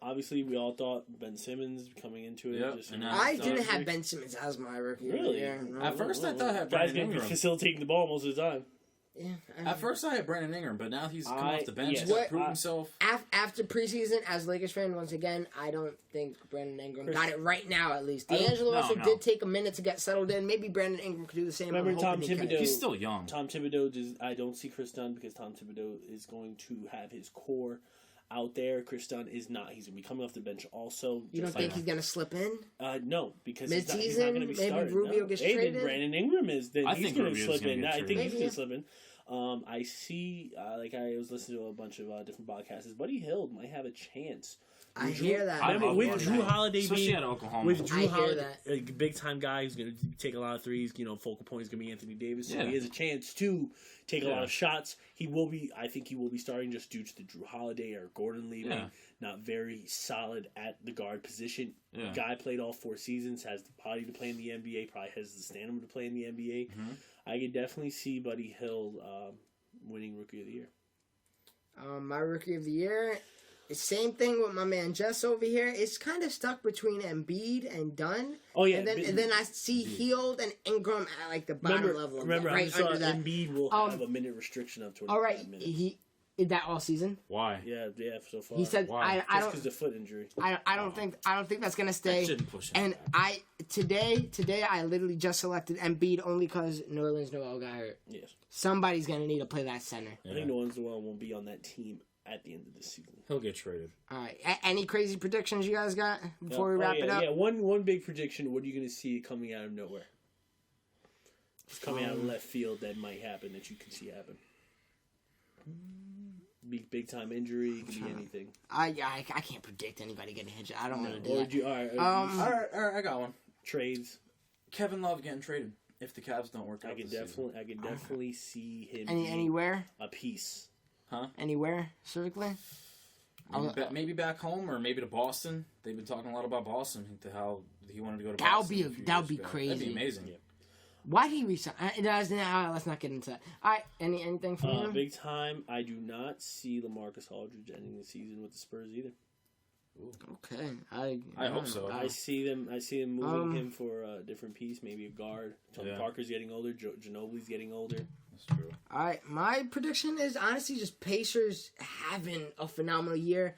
Obviously, we all thought Ben Simmons coming into it. Yep, just and I Dunn. didn't have Ben Simmons as my Rookie of the Really? Year. No. At first, I thought I had Guy's Brandon going to be Ingram. facilitating the ball most of the time. Yeah, At first, I had Brandon Ingram, but now he's come off the bench. yes. He's proved himself. After preseason, as a Lakers fan, once again, I don't think Brandon Ingram got it right now, at least. D'Angelo Russell did take a minute to get settled in. Maybe Brandon Ingram could do the same. Remember Tom Thibodeau? He's still young. Tom Thibodeau, I don't see Chris Dunn because Tom Thibodeau is going to have his core out there. Chris Dunn is not. He's going to be coming off the bench also. You don't think he's going to slip in? No, because mid-season, he's not going to be maybe starting. Rubio gets traded? Brandon Ingram is. Then I he's think going to Rubio's slip in. gonna get I think he's traded. going to slip in. I see, like I was listening to a bunch of different podcasts. Buddy Hield might have a chance. I hear that. I love with Buddy Drew Hield. Holiday Especially being at Oklahoma. with Drew I hear Holiday, that. a big time guy who's going to take a lot of threes. Focal point is going to be Anthony Davis. So Yeah. he has a chance to take a Yeah. lot of shots. He will be. I think he will be starting just due to the Drew Holiday or Gordon leaving. Yeah. Not very solid at the guard position. Yeah. Guy played all 4 seasons. Has the body to play in the NBA. Probably has the stamina to play in the NBA. Mm-hmm. I could definitely see Buddy Hield winning Rookie of the Year. My Rookie of the Year, same thing with my man Jess over here. It's kind of stuck between Embiid and Dunn. Oh yeah, And then I see Hield and Ingram at like the bottom level. Remember, right I saw under that. Embiid will have a minute restriction up to All right, 25 minutes. he did that all season. Why? Yeah, so far. He said, Why? I because don't, the foot injury. I don't think that's gonna stay. That shouldn't push him And back. today I literally just selected Embiid only because New Orleans Noel got hurt. Yes, Somebody's gonna need to play that center. I think New Orleans won't be on that team at the end of the season. He'll get traded. All right. Any crazy predictions you guys got before we wrap it up? Yeah, one big prediction. What are you going to see coming out of nowhere? Just coming out of left field that might happen that you can see happen. Big time injury. It could be anything. I can't predict anybody getting injured. I don't want to do Or that. do you, all right, All right, I got one. trades. Kevin Love getting traded if the Cavs don't work out. I could this season. definitely see him. Anywhere? a piece. Anywhere specifically? Maybe back home or maybe to Boston. They've been talking a lot about Boston to how he wanted to go to Boston. That would be crazy. That'd be amazing. Yeah. Why did he resign? Let's not get into that. All right. Anything from you? Big time. I do not see LaMarcus Aldridge ending the season with the Spurs either. Okay. I hope so. I see them moving him for a different piece, maybe a guard. Tony Parker's getting older. Ginobili's getting older. That's true. All right. My prediction is honestly just Pacers having a phenomenal year.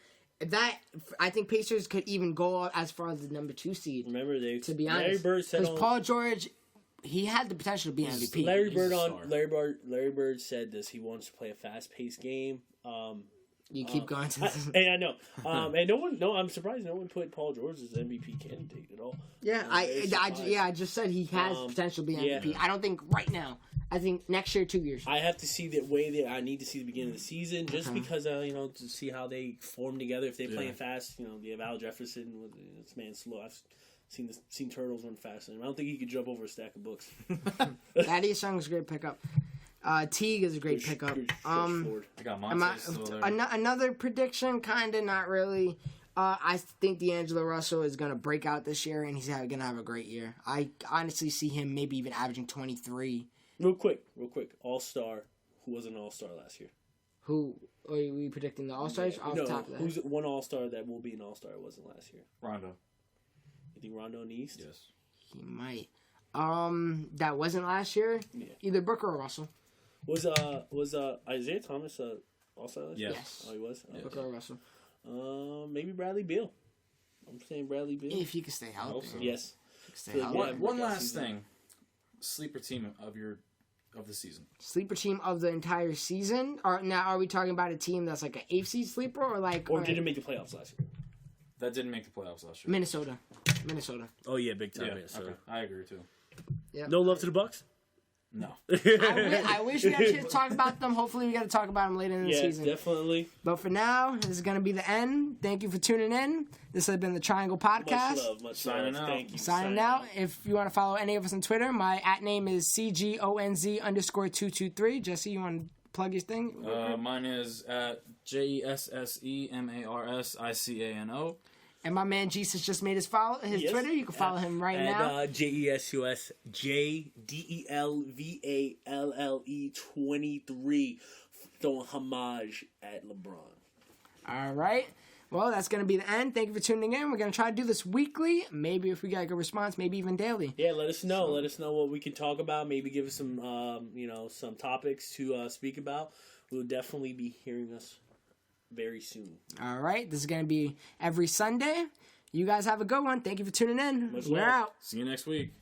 I think Pacers could even go as far as the number 2 seed. Remember, To be Larry honest, Bird said because Paul George, he had the potential to be MVP. Larry Bird said this. He wants to play a fast-paced game. You keep going to this. Hey, I know. And I'm surprised no one put Paul George as MVP candidate at all. Yeah, I just said he has potential to be MVP. yeah. I don't think right now. I think next year, 2 years. I have to see the way that I need to see the beginning of the season just because to see how they form together. If they play fast, you have Al Jefferson. This man's slow. I've seen Turtles run fast, and I don't think he could jump over a stack of books. Thaddeus Young is a great pickup. Teague is a great pickup. I got Monte still there. Another prediction, kind of not really. I think D'Angelo Russell is going to break out this year, and he's going to have a great year. I honestly see him maybe even averaging 23. Real quick. All-Star. Who was an All-Star last year? Who are we predicting? The All-Stars? Off the top of that. Who's one All-Star that will be an All-Star wasn't last year? Rondo. You think Rondo in the East? Yes. He might. That wasn't last year. Yeah. Either Booker or Russell. Was Isaiah Thomas All-Star last year? Yes. Oh, he was? Yeah. Booker or Russell. Maybe Bradley Beal. I'm saying Bradley Beal. If he can stay healthy. so. Yes. Stay healthy. Yeah. One last thing. Sleeper team of the season. Sleeper team of the entire season? Are we talking about a team that's like an 8th seed sleeper or did it make the playoffs last year? That didn't make the playoffs last year. Minnesota. Oh yeah, big time. Yeah, Minnesota. okay. I agree too. Yep. No love to the Bucks. No. I wish we actually talk about them. Hopefully we got to talk about them later in the season. Definitely. But for now, this is going to be the end. Thank you for tuning in. This has been the Triangle Podcast. Much love. Signing love. out. Thank you. Signing out. If you want to follow any of us on Twitter, my @name is CGONZ_223. Jesse, you want to plug your thing? Mine is at JESSEMARSICANO. And my man Jesus just made his Twitter. You can follow him right now. JESUSJDELVALLE 23. Throwing homage at LeBron. All right. Well, that's going to be the end. Thank you for tuning in. We're going to try to do this weekly. Maybe if we get a good response, maybe even daily. Yeah, let us know. Let us know what we can talk about. Maybe give us some, some topics to speak about. We'll definitely be hearing us very soon. All right. This is going to be every Sunday. You guys have a good one. Thank you for tuning in. Much We're love. out. See you next week.